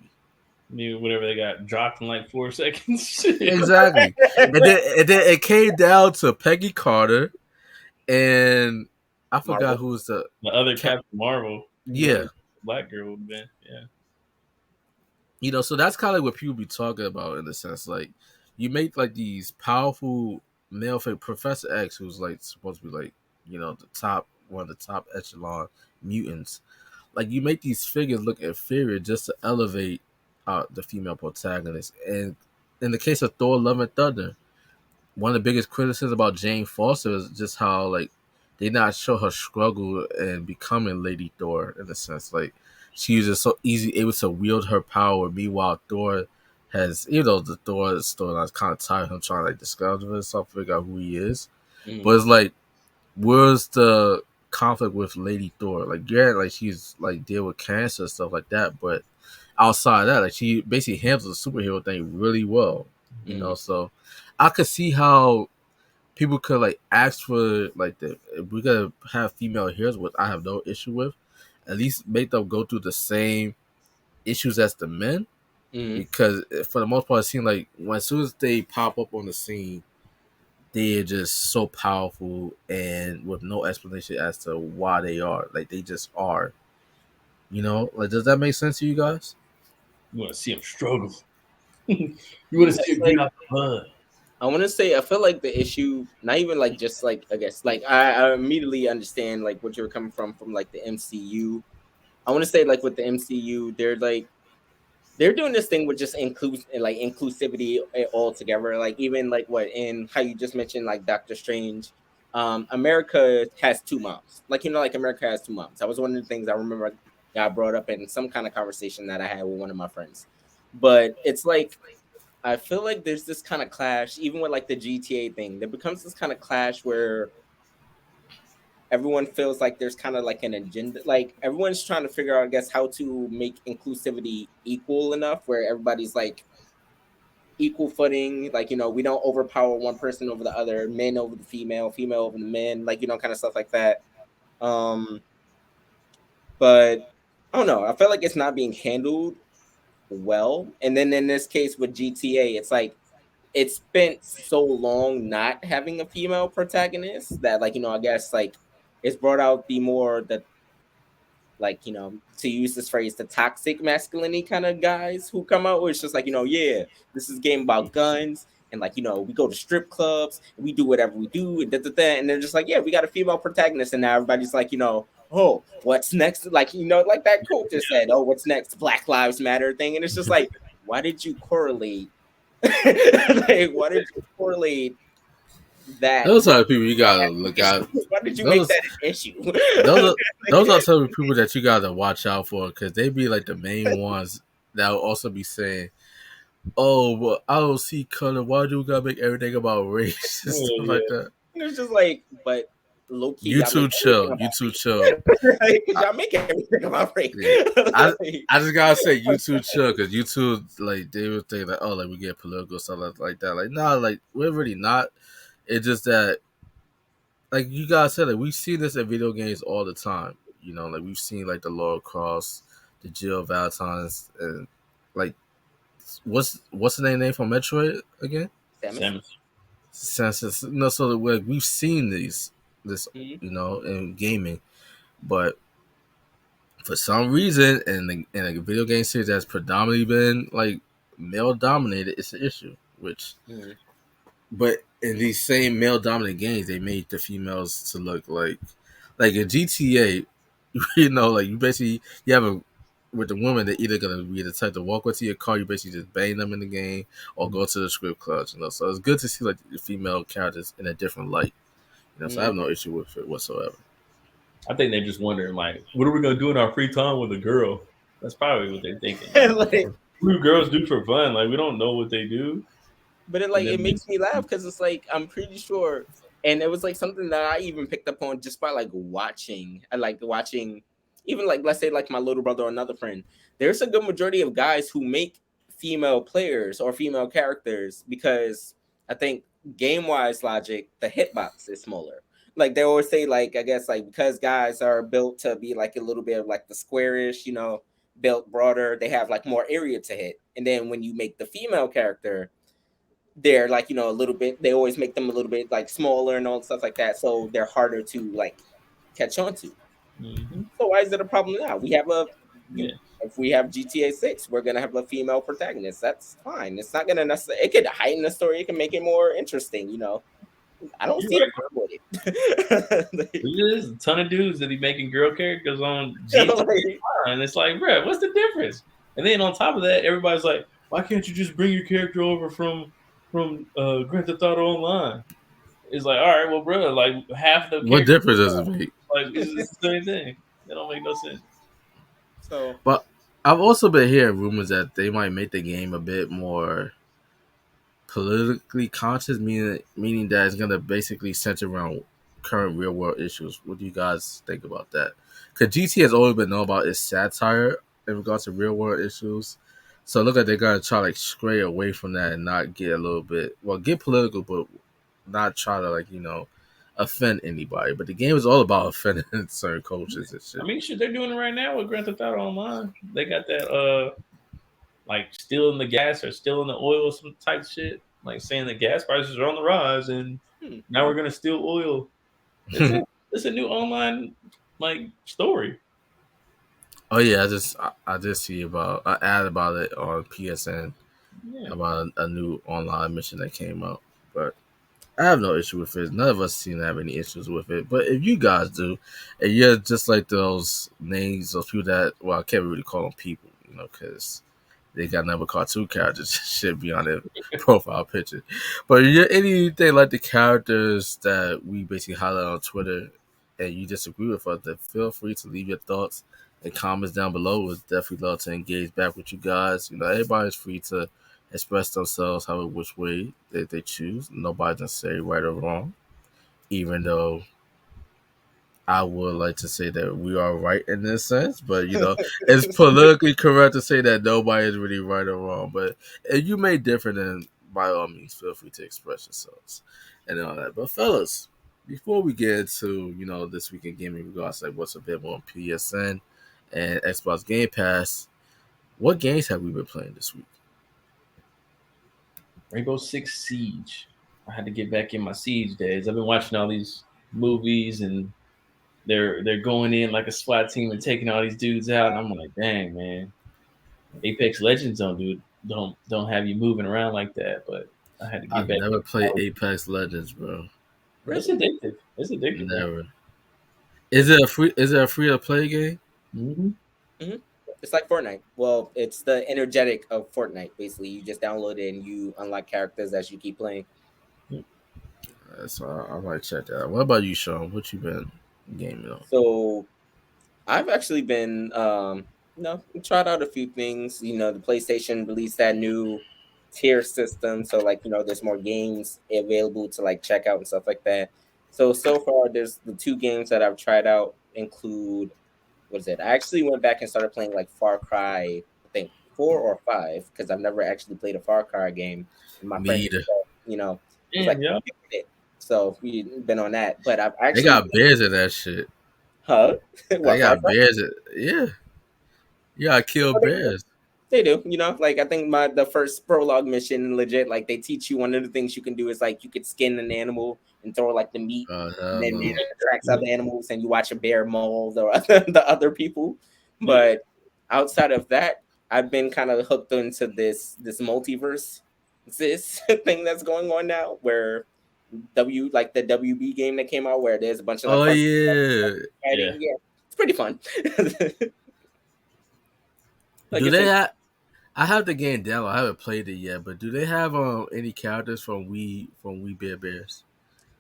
whenever they got dropped in like 4 seconds. Exactly. And then it came down to Peggy Carter and I forgot Marvel. who's the The other cat. Captain Marvel, whoever Yeah. the black girl would have been. Yeah. So that's kind of like what people be talking about in the sense, like you make like these powerful male figure, Professor X, who's like supposed to be like the top one of the top echelon mutants. Like you make these figures look inferior just to elevate the female protagonist. And in the case of Thor: Love and Thunder, one of the biggest criticisms about Jane Foster is just how like they not show her struggle in becoming Lady Thor in a sense. Like she was just so easy able to wield her power. Meanwhile, Thor has the Thor storyline is kind of tired of him trying to like discover himself, figure out who he is. Mhm. But it's like, where's the conflict with Lady Thor? Like, yeah, like she's like deal with cancer and stuff like that, but outside of that, like she basically handles the superhero thing really well. Mhm. So I could see how people could like ask for like the if we could have female heroes, which I have no issue with. At least make them go through the same issues as the men, Mhm. because for the most part, it seems like when as soon as they pop up on the scene, they're just so powerful and with no explanation as to why they are. Like they just are. Like does that make sense to you guys? You want to see him struggle. You want to Yeah, see it's him get like out the mud. I want to say I feel like the issue, not even like just like I guess like I immediately understand like what you're coming from like the MCU. I want to say like with the MCU, they're doing this thing with just inclusivity altogether. Like even like what in how you just mentioned like Doctor Strange, America has two moms. Like like America has two moms. That was one of the things I remember I brought up in some kind of conversation that I had with one of my friends. But it's like I feel like there's this kind of clash, even with like the GTA thing. There becomes this kind of clash where everyone feels like there's kind of like an agenda. Like everyone's trying to figure out, I guess, how to make inclusivity equal enough where everybody's like equal footing. Like we don't overpower one person over the other, men over the female over the men. Like kind of stuff like that. Um, but I don't know. I feel like it's not being handled well. And then in this case with GTA, it's like it spent so long not having a female protagonist that like I guess like it's brought out the more the like to use this phrase the toxic masculinity kind of guys who come out where it's just like yeah, this is a game about guns and like we go to strip clubs and we do whatever we do and and they're just like yeah, we got a female protagonist and now everybody's like oh, what's next, like like that quote just said, oh, what's next, Black Lives Matter thing, and it's just like why did you correlate like why did you correlate that Those with are the people you gotta that look issue? at. Why did you make Those that an issue? those are those are some of the people that you gotta watch out for because they be like the main ones that will also be saying, "Oh, well, I don't see color. Why do you gotta make everything about race and Oh stuff like yeah. that?" And it's just like, but low key, y'all make YouTube everything chill. about YouTube free. chill. Because I, y'all make everything about free. yeah. I Like, I just gotta say YouTube chill because YouTube like they would think like, oh, like we get political stuff like that. Like nah, like we're really not. It's just that like you guys said, like we've seen this in video games all the time. You know, like we've seen like the Laura Cross, the Jill Valentine's, and like what's the name from Metroid again? Samus. Samus. Sense no, so like we've seen this Mhm. you know in gaming, but for some reason in a video game series that's predominantly been like male dominated, it's an issue. Which, Mhm. but in these same male dominant games, they made the females to look like in GTA, you know, like you basically you have a with the woman, they're either gonna be the type to walk into your car, you basically just bang them in the game, or go to the script clubs, you know. So it's good to see like the female characters in a different light, you know. So I have Mhm. no issue with it whatsoever. I think they're just wondering, like, what are we gonna do in our free time with a girl? That's probably what they're thinking. Like, Like, what do girls do for fun? Like, we don't know what they do. but it And like it then, makes me laugh because it's like I'm pretty sure, and it was like something that I even picked up on just by like watching. I like watching, even like let's say like my little brother or another friend. There's a good majority of guys who make female players or female characters because I think game wise logic, the hitbox is smaller. Like they always say, like I guess like because guys are built to be like a little bit of like the squarish, built broader, they have like more area to hit. And then when you make the female character, they're like a little bit, they always make them a little bit like smaller and all stuff like that, so they're harder to like catch on to. hmm So why is it a problem now? We have a yeah, you If we have GTA 6, we're gonna have a female protagonist. That's fine. It's not gonna necessarily, it could heighten the story, it can make it more interesting. I don't you're see right. a problem with it. There's a ton of dudes that be making girl characters on Like, GTA, and it's like, bro, what's the difference? And then on top of that, everybody's like, why can't you just bring your character over from Grand Theft Auto Online? It's like, all right, well, bro, like half the What characters, difference does it make? like it's the same thing. That don't make no sense. so But I've also been hearing rumors that they might make the game a bit more politically conscious, meaning that it's gonna basically center around current real world issues. What do you guys think about that? Because GT has always been known about its satire in regards to real world issues. So it look like they're gonna try to like stray away from that and not get a little bit get political, but not try to offend anybody. But the game is all about offending certain cultures and I shit. mean, shit, they're doing it right now with Grand Theft Auto Online. They got that like stealing the gas or stealing the oil, some type shit. Like saying the gas prices are on the rise, and hmm. now we're gonna steal oil. It's a new online like story. Oh yeah, I just see about I ad about it on PSN Yeah, about a new online mission that came out. But I have no issue with it. None of us seem to have any issues with it. But if you guys do, and you're just like those names, those people that I can't really call them people, because they got number cartoon characters shit be on their profile picture. But you're anything like the characters that we basically highlight on Twitter and you disagree with us, then feel free to leave your thoughts and comments down below. We'd definitely love to engage back with you guys. Everybody's free to express themselves however which way they choose. Nobody's necessarily right or wrong. Even though I would like to say that we are right in this sense, but it's politically correct to say that nobody is really right or wrong. But if you may differ, then by all means, feel free to express yourselves and all that. But fellas, before we get into this week in gaming regards like what's available on PSN and Xbox Game Pass, what games have we been playing this week? Rainbow Six Siege. I had to get back in my Siege days. I've been watching all these movies, and they're going in like a SWAT team and taking all these dudes out. And I'm like, dang man, Apex Legends don't have you moving around like that. But I had to get I've back in. never played Apex Legends, bro. It's Really? addictive. It's addictive, man. Never. Is it a free to play game? hmm Hmm. It's like Fortnite. Well, it's the energetic of Fortnite. Basically, you just download it and you unlock characters as you keep playing. So I might check that out. What about you, Sean? What you been gaming on? So I've actually been, tried out a few things. The PlayStation released that new tier system, so like there's more games available to like check out and stuff like that. So far, there's the two games that I've tried out include what is it? I actually went back and started playing like Far Cry, I think 4 or 5, because I've never actually played a Far Cry game. And my friend, Neither. was Damn, like, yo. "Pick it." So we've been on that. But I've They actually, got bears in that shit. huh? They What Far got Cry? bears. Yeah, you gotta kill bears. They do, like I think the first prologue mission, legit, like they teach you one of the things you can do is like you could skin an animal and throw like the meat, and Hell then no. it attracts other animals, and you watch a bear maul the other people. Yeah. But outside of that, I've been kind of hooked into this multiverse, this thing that's going on now, where like the WB game that came out, where there's a bunch of like Oh cartoon yeah. Yeah. fighting. Yeah, it's pretty fun. Like Do it's they have? I have the game down. I haven't played it yet, but do they have any characters from We Bear Bears?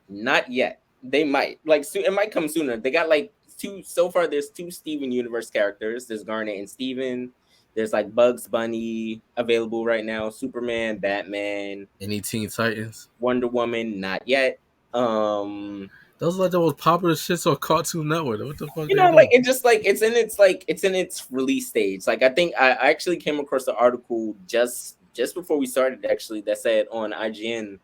Not yet. They might like soon. It might come sooner. They got like two so far. There's two Steven Universe characters. There's Garnet and Steven. There's like Bugs Bunny available right now. Superman, Batman, Any Teen Titans? Wonder Woman. Not yet. Um, Those are like the most popular shits on Cartoon Network. What the fuck they like doing? it just like it's in its release stage. Like I think I actually came across the article just before we started actually that said on IGN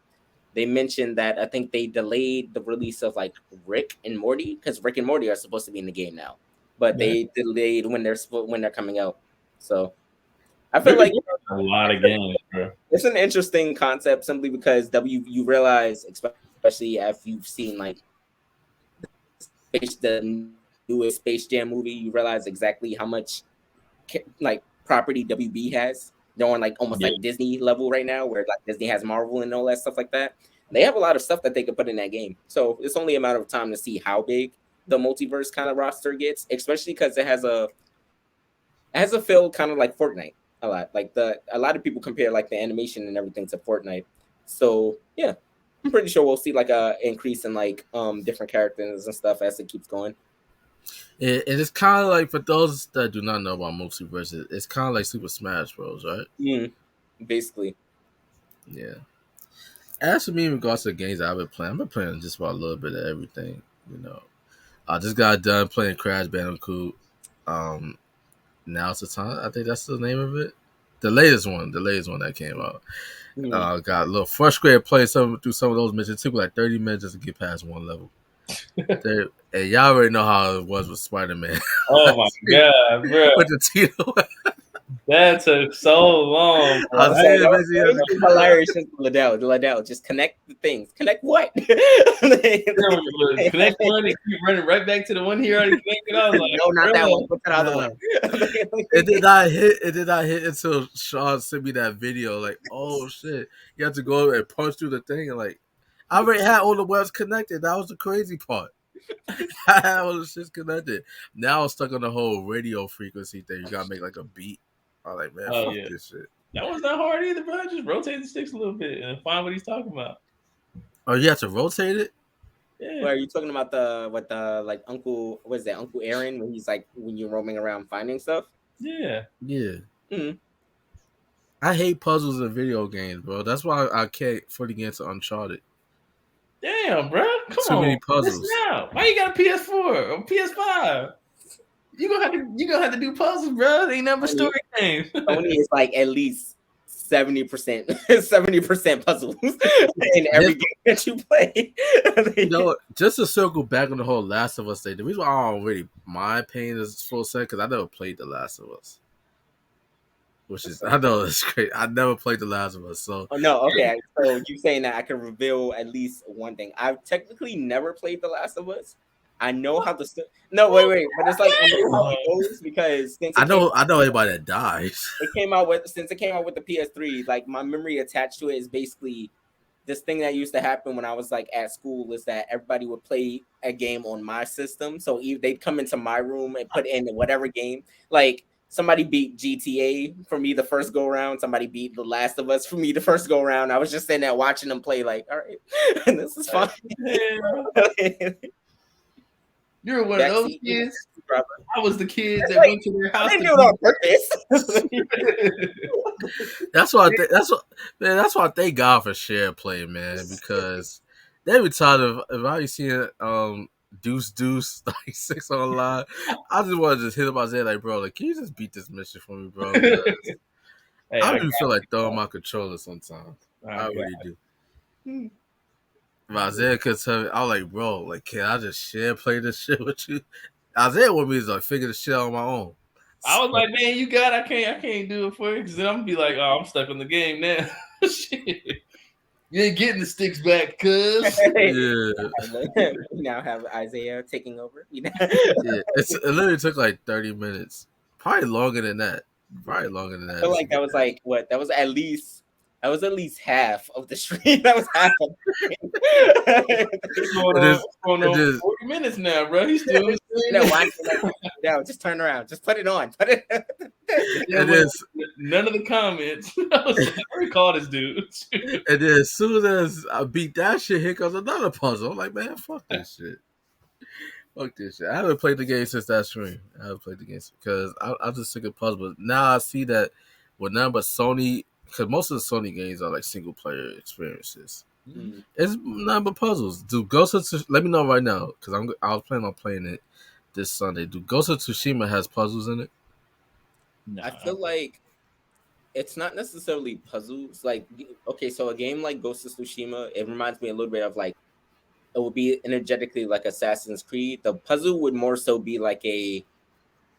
they mentioned that I think they delayed the release of like Rick and Morty because Rick and Morty are supposed to be in the game now, but Man, they delayed when they're coming out. So I feel Rick and like Morty has a lot of games, bro. it's an interesting concept simply because you realize, especially if you've seen like the newest Space Jam movie, you realize exactly how much like property WB has. They're on like almost Yeah. like Disney level right now, where like Disney has Marvel and all that stuff like that. They have a lot of stuff that they could put in that game. So it's only a matter of time to see how big the multiverse kind of roster gets, especially because it has a feel kind of like Fortnite a lot. Like a lot of people compare like the animation and everything to Fortnite. So yeah, I'm pretty sure we'll see like a increase in like different characters and stuff as it keeps going. It's kind of like for those that do not know about multiverse, it's kind of like Super Smash Bros, right? Basically. Yeah. As for me, in regards to the games I've been playing just about a little bit of everything. You know, I just got done playing Crash Bandicoot. Um, Now it's the time. I think that's the name of it. The latest one that came out. Got a little frustrated playing through some of those missions. It took me like 30 minutes just to get past one level. And y'all already know how it was with Spider-Man. Oh my god, bro. With the Tito. That took so long, bro. I see it, It was hilarious. Just Ladale, just connect the things. Connect what? Connect one and keep running right back to the one he already connected. I was like, No, not that bro. one. What's that other one? It did not hit. It did not hit until Sean sent me that video. Like, oh shit, you have to go and punch through the thing. And like, I already had all the webs connected. That was the crazy part. I had all the shit connected. Now I'm stuck on the whole radio frequency thing. You gotta make like a beat. I'm like, man, Oh, fuck yeah. this shit. That one's not hard either, bro. Just rotate the sticks a little bit and find what he's talking about. Oh, you have to rotate it. Yeah. Where are you talking about the like Uncle? What is that? Uncle Aaron when he's like when you're roaming around finding stuff. Yeah. Yeah. Mm-hmm. I hate puzzles in video games, bro. That's why I can't fully get into Uncharted. Damn, bro. Come Too on. many puzzles. Listen out. Why you got a PS4 or PS5? You gonna have to do puzzles, bro. They ain't never story games. Sony is like at least 70%, 70% puzzles in every game that you play. You know, just to circle back on the whole Last of Us thing, the reason why I don't really mind paying this full set because I never played The Last of Us. Which is, I know it's great. I never played The Last of Us, so. Oh, no, okay. So you saying that I can reveal at least one thing. I've technically never played The Last of Us. I know how the no, wait, but it's like I know how it goes because I know anybody that dies. It came out with the PS3. Like my memory attached to it is basically this thing that used to happen when I was like at school is that everybody would play a game on my system. So they'd come into my room and put in whatever game. Like somebody beat GTA for me the first go round. Somebody beat The Last of Us for me the first go round. I was just sitting there watching them play. Like, all right, this is fine. You're one of those kids. I was the kid that went to their house. I didn't do it on purpose. That's why I thank God for share play, man, because they be tired of if I be seeing Deuce like 6 online. I just want to just hit him out there like, bro, like, can you just beat this mission for me, bro? 'Cause Hey, I I really feel got like throwing my controller sometimes. I I got really do. If Isaiah could tell me, I was like, bro, like, can I just share play this shit with you? Isaiah want me to like figure the shit out on my own. I was like, man, you got. I can't do it for you because then I'm gonna be like, oh, I'm stuck on the game now. Shit. You ain't getting the sticks back, cuz. Yeah, We now have Isaiah taking over. yeah. It literally took like 30 minutes, probably longer than that. Probably longer than I that feel to like that get was that. like what? That was at least half of the stream. That was half of the stream. It is. It's going It on is. 40 minutes now, bro. He's still the No, same. watch it. No, just turn around. Just put it on. Put it. Yeah, It well, is. none of the comments. I was like, I recall this dude. And then as soon as I beat that shit, here comes another puzzle. I'm like, man, fuck this shit. Fuck this shit. I haven't played the game since that stream. I haven't played the game because I just sick of puzzles. But now I see that with none but Sony, because most of the Sony games are like single player experiences. Mm. It's none but puzzles. Do Ghost of Tsushima, let me know right now because I was planning on playing it this Sunday. Do Ghost of Tsushima has puzzles in it? No, I feel like it's not necessarily puzzles. Like, okay, so a game like Ghost of Tsushima, it reminds me a little bit of like it would be energetically like Assassin's Creed. The puzzle would more so be like a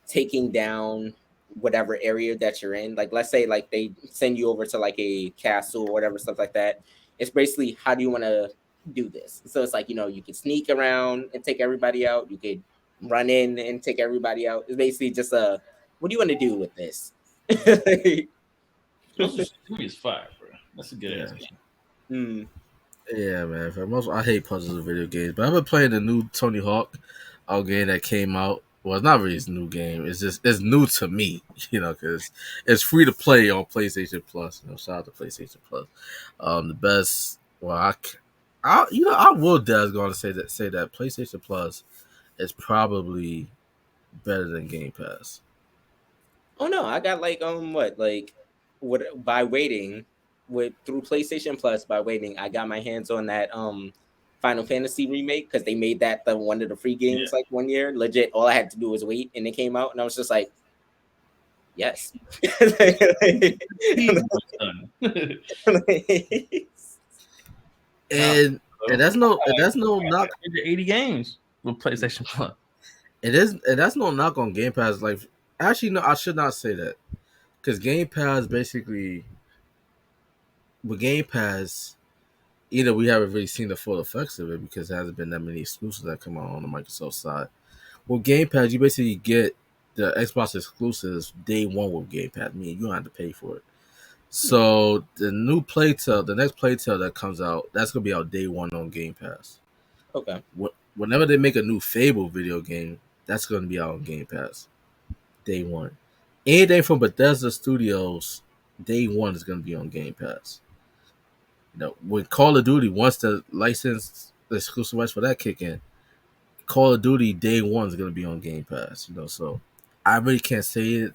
taking down whatever area that you're in. Like, let's say like they send you over to like a castle or whatever stuff like that. It's basically how do you want to do this? So it's like you can sneak around and take everybody out. You could run in and take everybody out. It's basically just a what do you want to do with this? Ghost of Tsushima is fire, bro. That's a good Yeah. ass game. Hmm. Yeah, man. For most, I hate puzzles in video games, but I've been playing the new Tony Hawk game that came out. Well, it's not really his new game. It's new to me, because it's free to play on PlayStation Plus. Shout out to PlayStation Plus. The best. Well, I will dare going to say that PlayStation Plus is probably better than Game Pass. Oh no, I got like what by waiting with through PlayStation Plus by waiting, I got my hands on that Final Fantasy remake because they made that the one of the free games like 1 year. Legit, all I had to do was wait and it came out and I was just like, yes. He was done. And that's no knock. 80 games with PlayStation Plus. That's no knock on Game Pass. Like, actually, no, I should not say that because Game Pass basically with Game Pass, either we haven't really seen the full effects of it because there hasn't been that many exclusives that come out on the Microsoft side. With Game Pass, you basically get the Xbox exclusives day one with Game Pass. Meaning you don't have to pay for it. So the next Playtale that comes out, that's gonna be out day one on Game Pass. Okay. Whenever they make a new Fable video game, that's gonna be out on Game Pass day one. Anything from Bethesda Studios, day one is gonna be on Game Pass. When Call of Duty, once the license the exclusive rights for that kick in, Call of Duty day one is gonna be on Game Pass. So I really can't say it.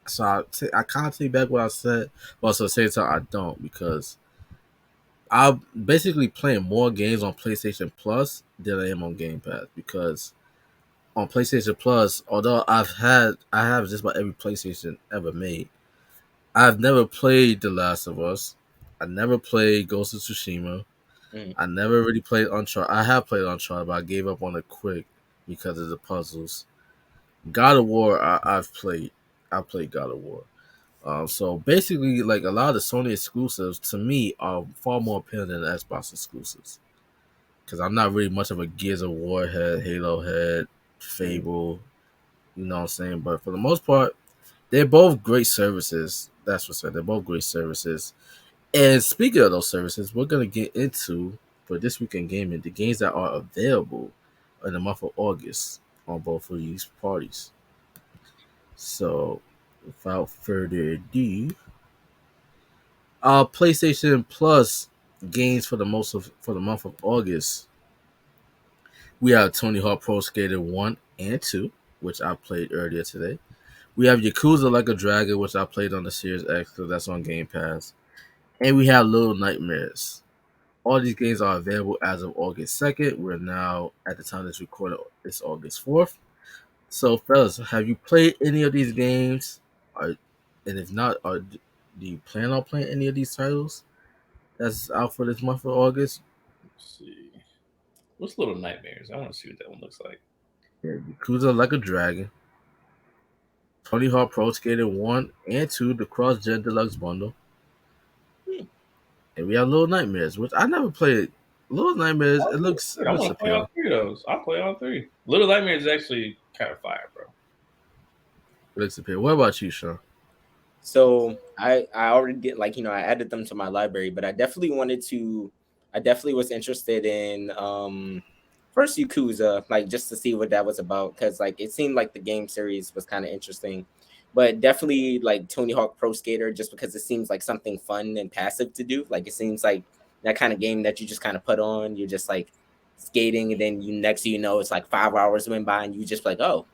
So I can't take back what I said, but also at the same time I don't because I'm basically playing more games on PlayStation Plus than I am on Game Pass because on PlayStation Plus, although I have just about every PlayStation ever made, I've never played The Last of Us. I never played Ghost of Tsushima. Mm. I never really played Uncharted. I have played Uncharted, but I gave up on it quick because of the puzzles. God of War, I've played. I played God of War. So basically, like a lot of the Sony exclusives to me are far more appealing than the Xbox exclusives. Because I'm not really much of a Gears of War head, Halo head, Fable. You know what I'm saying? But for the most part, they're both great services. That's what's said. They're both great services. And speaking of those services, we're gonna get into for this week in gaming the games that are available in the month of August on both of these parties. So, without further ado, PlayStation Plus games for the month of August. We have Tony Hawk Pro Skater 1 and 2, which I played earlier today. We have Yakuza Like a Dragon, which I played on the Series X because that's on Game Pass. And we have Little Nightmares. All these games are available as of August 2nd. We're now at the time this recorded. It's August 4th. So, fellas, have you played any of these games? Are, and if not, do you plan on playing any of these titles that's out for this month of August? Let's see. What's Little Nightmares? I want to see what that one looks like. Yeah, Yakuza Like a Dragon, Tony Hawk Pro Skater 1 and 2, the Cross Gen Deluxe Bundle. Hmm. And we have Little Nightmares, which I never played. Little Nightmares, it looks I want to play all appealing. three of those. I'll play all three. Little Nightmares is actually kind of fire, bro. It looks appealing. What about you, Sean? So I already did, like, I added them to my library, but I definitely was interested in first Yakuza, like just to see what that was about, because like it seemed like the game series was kind of interesting. But definitely like Tony Hawk Pro Skater, just because it seems like something fun and passive to do. Like it seems like that kind of game that you just kind of put on, you're just like skating, and then next thing you know, it's like 5 hours went by and you just like, oh,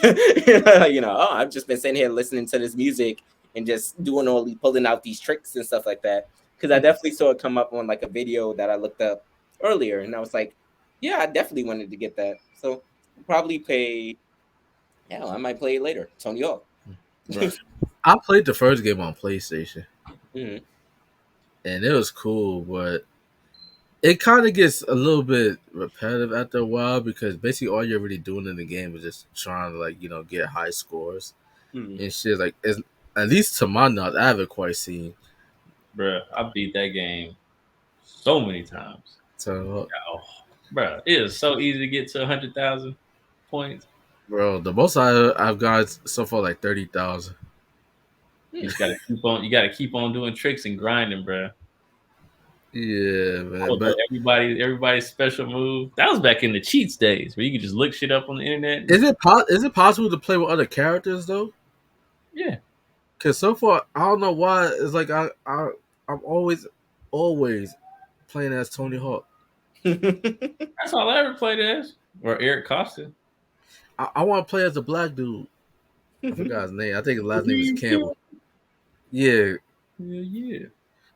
oh, I've just been sitting here listening to this music and just doing pulling out these tricks and stuff like that. Because I definitely saw it come up on like a video that I looked up earlier, and I was like, yeah, I definitely wanted to get that. So I'll probably play. Hell, I might play it later. Tony Hawk. Right. I played the first game on PlayStation, Mhm. and it was cool, but it kind of gets a little bit repetitive after a while because basically all you're really doing in the game is just trying to get high scores Mhm. and shit. Like, it's, at least to my knowledge, I haven't quite seen. Bruh, I beat that game so many times. So, Oh, bruh, it is so easy to get to 100,000 points. bro, the most I've got so far like 30,000. You just gotta keep on. You gotta keep on doing tricks and grinding, bruh. Yeah, I man. would know But everybody's special move. That was back in the cheats days where you could just look shit up on the internet. is it possible to play with other characters though? Yeah, Because so far, I don't know why. It's like I'm always playing as Tony Hawk. that's all I ever played as. Or Eric Costa. I want to play as a black dude. I forgot his name. I think his last name is Campbell. Yeah, Yeah.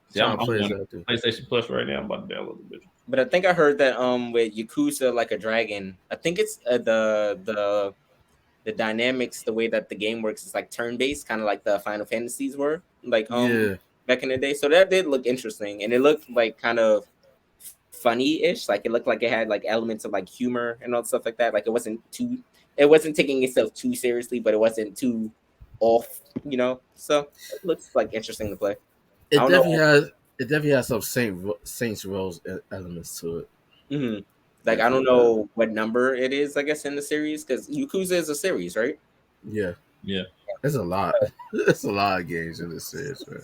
See, trying to I'm play as on that dude. PlayStation Plus right now. I'm about to download the bitch. But I think I heard that with Yakuza Like a Dragon, I think it's the dynamics, the way that the game works is like turn based, kind of like the Final Fantasies were like Yeah, back in the day. So that did look interesting, and it looked like kind of funny ish. Like it looked like it had like elements of like humor and all stuff like that. Like it wasn't taking itself too seriously, but it wasn't too off, So it looks like interesting to play. I it don't definitely know. has it definitely has some Saints Rose elements to it. hmm Like I don't Definitely does. know what number it is, I guess, in the series, because Yakuza is a series, right? Yeah, Yeah. it's a lot. It's a lot of games in this series, man.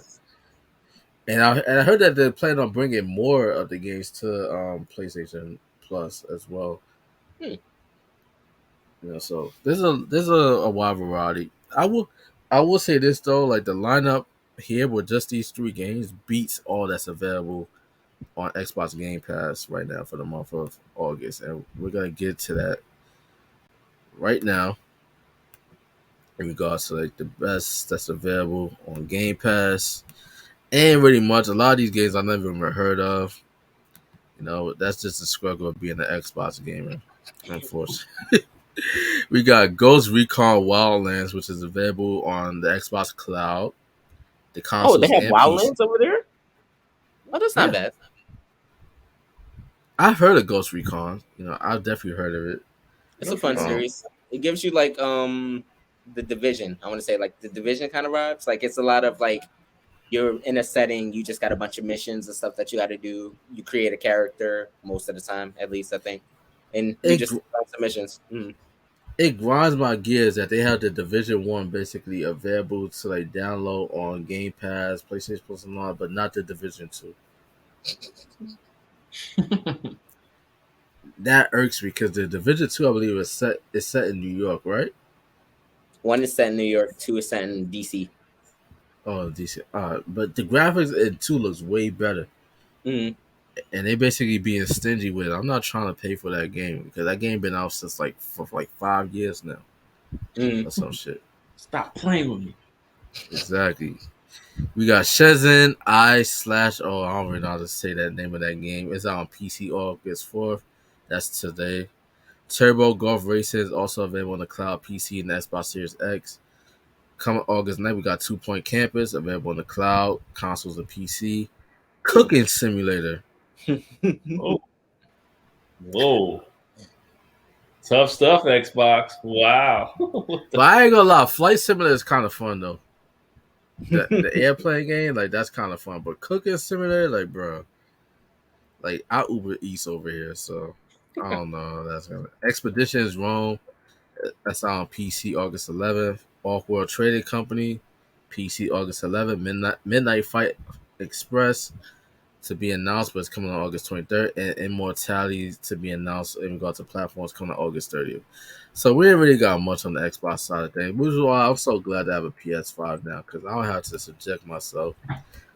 And I heard that they're planning on bringing more of the games to PlayStation Plus as well. Hmm. So there's a wide variety. I will say this though, like the lineup here with just these three games beats all that's available on Xbox Game Pass right now for the month of August, and we're gonna get to that right now in regards to like the best that's available on Game Pass. And really much a lot of these games I never even heard of. That's just the struggle of being an Xbox gamer, unfortunately. We got Ghost Recon Wildlands, which is available on the Xbox Cloud, the Oh, they consoles, have and PC. Wildlands over there. Oh, that's not Yeah, bad. I've heard of Ghost Recon. I've definitely heard of it. It's a fun Um, series. It gives you like the Division. I want to say like the Division kind of vibes. Like it's a lot of like you're in a setting, you just got a bunch of missions and stuff that you got to do. You create a character most of the time, at least I think, and you it just gr- run some missions. it grinds my gears that they have the Division One basically available to like download on Game Pass, PlayStation Plus, and all, but not the Division Two. That irks me because the Division Two, I believe, is set in New York, right? One is set in New York, two is set in DC. Oh, decent. But the graphics in two looks way better, Mm, and they basically being stingy with it. I'm not trying to pay for that game because that game been out since like for like 5 years now mm. or some shit. Stop playing with me. Exactly. We got Shenzhen I slash. Oh, I don't really know how to say that name of that game. It's out on PC August 4th. That's today. Turbo Golf Racing is also available on the cloud, PC, and Xbox Series X. Coming August 9th, we got 2 Point Campus available on the cloud, consoles, and PC. Cooking Simulator. Oh, whoa. Tough stuff, Xbox. Wow. But I ain't gonna lie, Flight Simulator is kind of fun though. The airplane game, like that's kind of fun. But Cooking Simulator, like bro, like I Uber Eats over here, so I don't know. That's gonna Expeditions Rome. That's on PC August 11th. Off World Trading Company, PC August 11th. Midnight Fight Express to be announced, but it's coming on August 23rd. And Immortality to be announced in regard to platforms coming on August 30th. So we ain't really got much on the Xbox side of things, which is why I'm so glad to have a PS5 now because I don't have to subject myself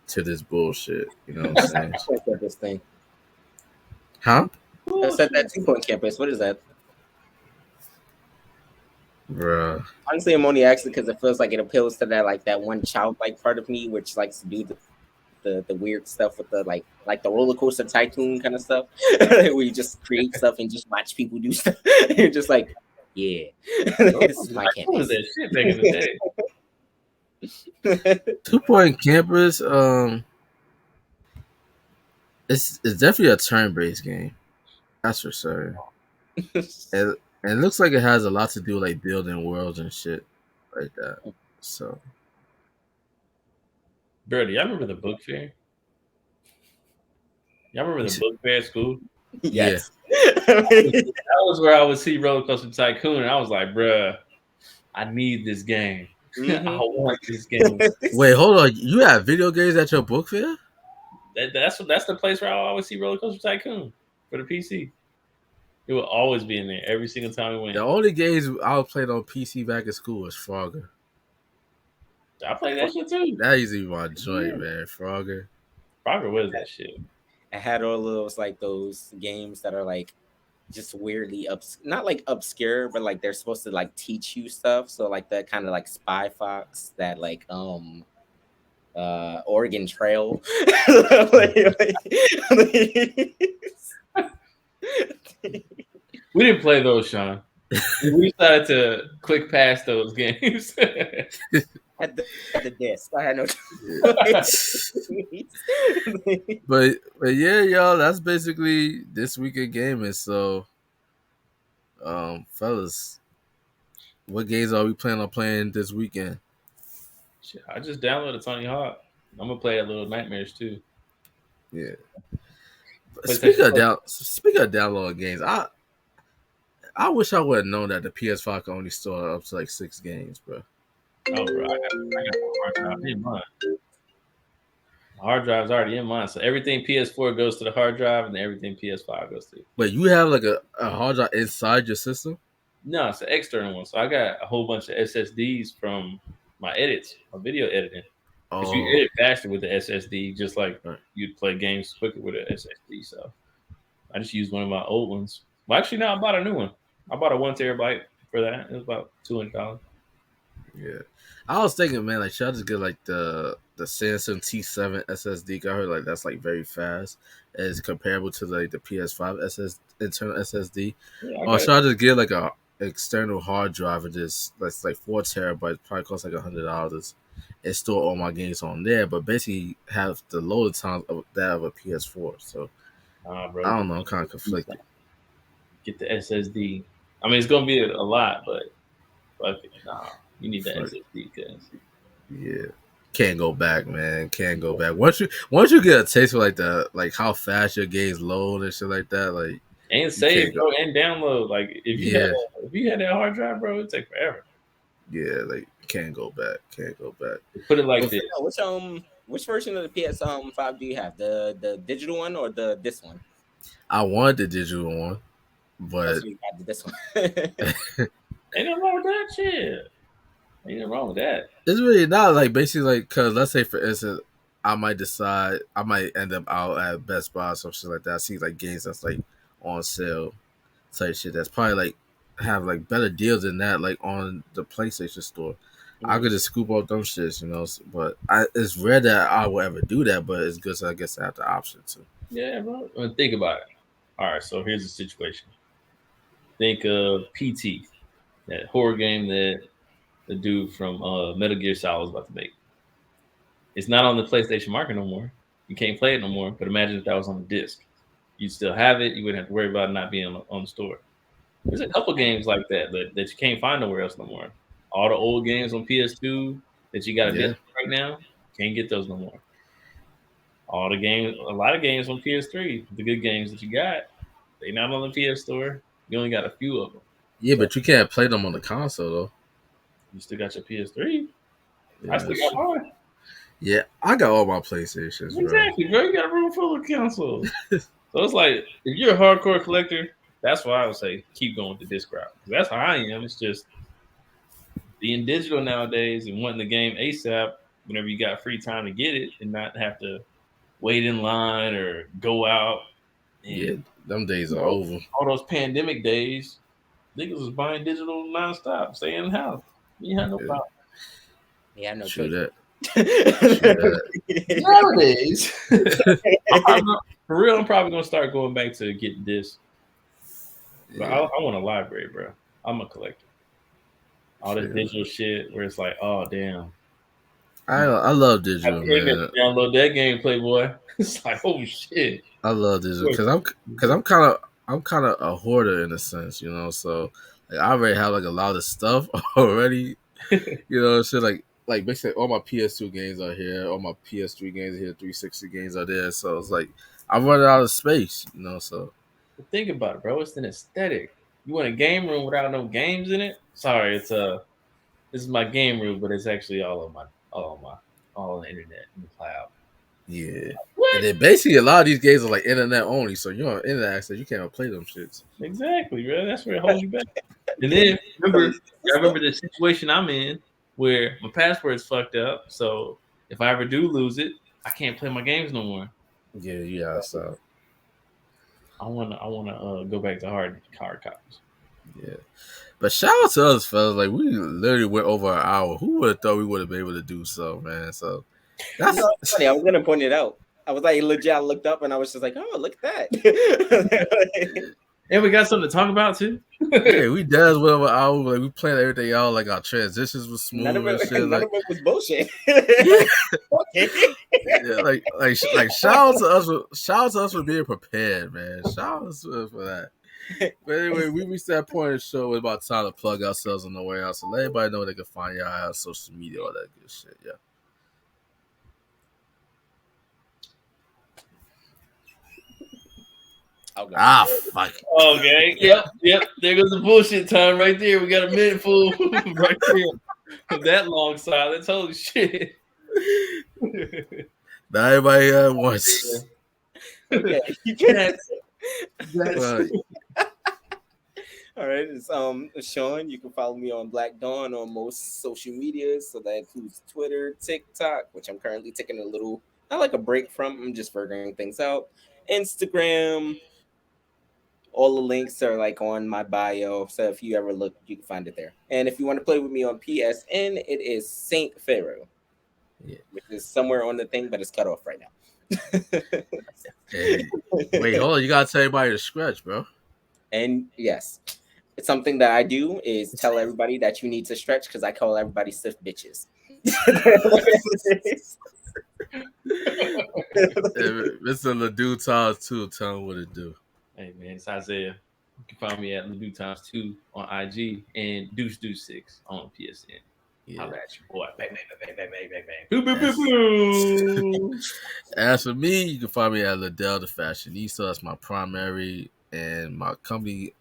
to this bullshit. You know what I'm saying? This thing. Huh? I said that 2 Point Campus. What is that? Bruh. Honestly, I'm only asking because it feels like it appeals to that like that one childlike part of me, which likes to do the weird stuff with the like the roller coaster tycoon kind of stuff, where you just create stuff and just watch people do stuff. You're just like, yeah, this is my campus. That shit back in the day. 2 Point Campus, it's definitely a turn-based game. That's for sure. And it looks like it has a lot to do with like building worlds and shit like that. So, Bro, do y'all remember the book fair? Y'all remember the book fair at school? Yes. That was where I would see Roller Coaster Tycoon, and I was like, bruh, I need this game. Mhm. I want this game. Wait, hold on. You have video games at your book fair? That's the place where I always see Roller Coaster Tycoon for the PC. It will always be in there every single time we went. The only games I was playing on PC back in school was Frogger. I played that shit too. That used to be my joint, man. Frogger. Frogger was that shit. I had all of those like those games that are like just weirdly not like obscure, but like they're supposed to like teach you stuff. So like that kind of like Spy Fox, that like Oregon Trail. We didn't play those, Sean. We decided to click past those games. At the desk, I had no. but yeah, y'all, that's basically this week of gaming. So, fellas, what games are we planning on playing this weekend? Shit, I just downloaded Tony Hawk. I'm gonna play a little Nightmares too. Yeah. PlayStation Speaking of download games, I wish I would have known that the PS5 can only store up to like 6 games, bro. Oh, bro, I got hard drive in mine. My hard drive's already in mine, so everything PS4 goes to the hard drive, and everything PS5 goes to. But you have like a hard drive inside your system? No, it's an external one. So I got a whole bunch of SSDs from my edits, my video editing. Because you edit faster with the SSD, just like you'd play games quicker with an SSD. So I just used one of my old ones. Well, actually, no, I bought a new one. I bought a 1 terabyte for that. It was about $200. Yeah, I was thinking, man, like should I just get like the Samsung T7 SSD? I heard like that's like very fast, as comparable to like the PS5 internal SSD. Yeah, Or should I just get like a external hard drive and just that's like 4 terabytes, probably cost like $100, and store all my games on there, but basically have the load time of that of a PS4. So bro, I don't know, I'm kind of conflicted. Get the SSD. I mean, it's gonna be a lot, but fuck it, nah. You need that SSD because yeah, can't go back, man. Can't go back. Once you get a taste for like how fast your games load and shit like that, like and save, bro, and download. Like if you had that hard drive, bro, it'd take forever. Yeah, like can't go back. Put it like this. Which version of the PS5 do you have? The digital one or this one? I wanted the digital one, but you got this one. Ain't nothing wrong with that shit. Ain't nothing wrong with that. It's really not like basically like because let's say for instance, I might end up out at Best Buy or some shit like that. I see like games that's like on sale type shit that's probably like have like better deals than that like on the PlayStation store. I could just scoop up them shits, But it's rare that I will ever do that. But it's good, so I guess I have the option to. Yeah, bro. Think about it. All right, so here's the situation. Think of PT, that horror game that the dude from Metal Gear Solid was about to make. It's not on the PlayStation Market no more. You can't play it no more. But imagine if that was on the disc. You'd still have it. You wouldn't have to worry about it not being on the store. There's a couple games like that you can't find nowhere else no more. All the old games on PS2 that you got a Yeah, disc right now, can't get those no more. All the games, a lot of games on PS3, the good games that you got, they not on the PS Store. You only got a few of them. yeah, but you can't play them on the console though. You still got your PS3. I Yeah, still got mine. yeah, I got all my PlayStations, bro. Exactly, bro. You got a room full of consoles. So it's like if you're a hardcore collector, that's why I would say keep going with the disc route. That's how I am. It's just being digital nowadays and wanting the game ASAP whenever you got free time to get it and not have to wait in line or go out Yeah, and them days are over. all those pandemic days, niggas was buying digital nonstop, staying in the house. You had no Yeah, problem. Yeah, no true choice. that. True that. Nowadays, for real, I'm probably gonna start going back to get this. But Yeah, I want a library, bro. I'm a collector. All this true. digital shit where it's like, oh damn, I love I digital, can't even man. download that game, Playboy. It's like, oh shit. I love digital because I'm kind of a hoarder in a sense, So like I already have like a lot of stuff already, shit like basically all my PS2 games are here, all my PS3 games are here, 360 games are there. So it's like I'm running out of space, So But think about it, bro. It's an aesthetic. You want a game room without no games in it? Sorry, it's this is my game room, but it's actually all on the internet in the cloud. yeah. And What? then basically a lot of these games are like internet only, so you're on internet access, you can't even play them shits. Exactly, bro. That's where it holds you back. And then I remember the situation I'm in where my password's fucked up. So if I ever do lose it, I can't play my games no more. Yeah, yeah, so I wanna go back to hard copies. yeah. But shout out to us, fellas. Like we literally went over an hour. Who would have thought we would have been able to do so, man? So that's It's funny. I was gonna point it out. I was like, legit. I looked up and I was just like, oh, look at that. And we got something to talk about too. yeah. We does went over an hour. Like we planned everything out. Like our transitions was none of smooth and it. shit. None Like of it was bullshit. yeah, like shout out to us. Shout out to us for being prepared, man. Shout out to us for that. But anyway, we reached that point in the show. It's about time to plug ourselves on the way out. So let everybody know they can find y'all on social media, all that good shit. Yeah. I'll go. Ah, fuck. Okay. Yep. There goes the bullshit time right there. We got a minute full right there. That long silence. Holy shit. Now everybody at once. Okay. You can. That's All right, it's Sean. You can follow me on Black Dawn on most social medias, so that includes Twitter, TikTok, which I'm currently taking a little not like a break from. I'm just figuring things out. Instagram. All the links are like on my bio, so if you ever look, you can find it there. And if you want to play with me on PSN, it is Saint Pharaoh, Yeah. which is somewhere on the thing, but it's cut off right now. Hey, wait, hold on. You gotta tell everybody to scratch, bro. And yes, it's something that I do is tell everybody that you need to stretch because I call everybody stiff bitches. Mr. Ledoux Times 2, tell him what to do. Hey man, it's Isaiah. You can find me at Ledoux Times 2 on IG and Deuce 6 on PSN. Yeah. Holla at you, boy. Bang, bang, bang, bang, bang, bang, bang. Boo, boo, boo, boo. As for me, you can find me at Ladale the Fashionista. That's my primary and my company.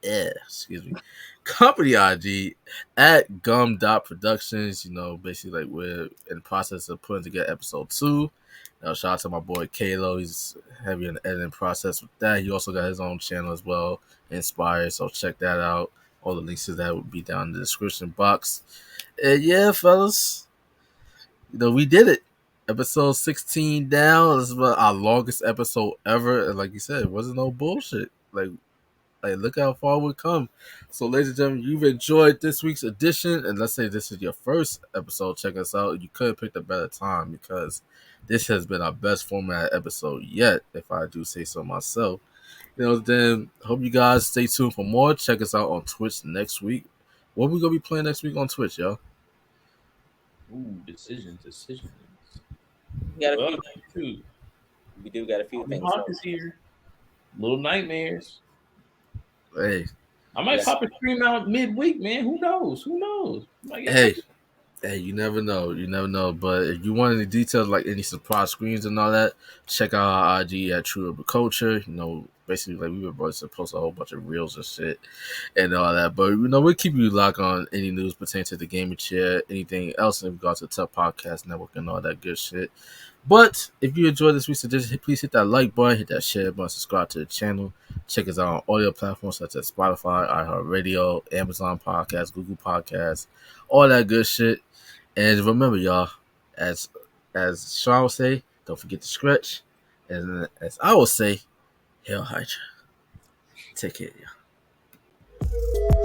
Excuse me. Company IG at Gum Productions. Basically like we're in the process of putting together episode 2. Shout out to my boy Kalo. He's heavy in the editing process with that. He also got his own channel as well, Inspired. So check that out. All the links to that will be down in the description box. And yeah, fellas, we did it. Episode 16 down. This is our longest episode ever. And like you said, it wasn't no bullshit. Like Like, look how far we've come. So, ladies and gentlemen, you've enjoyed this week's edition, and let's say this is your first episode. Check us out. You could have picked a better time because this has been our best format episode yet, if I do say so myself. Then hope you guys stay tuned for more. Check us out on Twitch next week. What we gonna be playing next week on Twitch, y'all? Ooh, decisions. We got a Well, few. shoot, We do got a few Tommy things. Hawk is here. Little Nightmares. Hey, I might Yes. pop a stream out midweek, man. Who knows? Who knows? Might get hey, hey, you never know. You never know. But if you want any details, like any surprise screens and all that, check out our IG at True Urban Culture. Basically, like we were about to post a whole bunch of reels and shit and all that. But we'll keep you locked on any news pertaining to the gaming chair, anything else in regards to Tough Podcast Network and all that good shit. But if you enjoyed this week's edition, please hit that like button, hit that share button, subscribe to the channel. Check us out on audio platforms such as Spotify, iHeartRadio, Amazon Podcasts, Google Podcasts, all that good shit. And remember, y'all, as Sean will say, don't forget to stretch. And as I will say, Hail Hydra. Take care, y'all.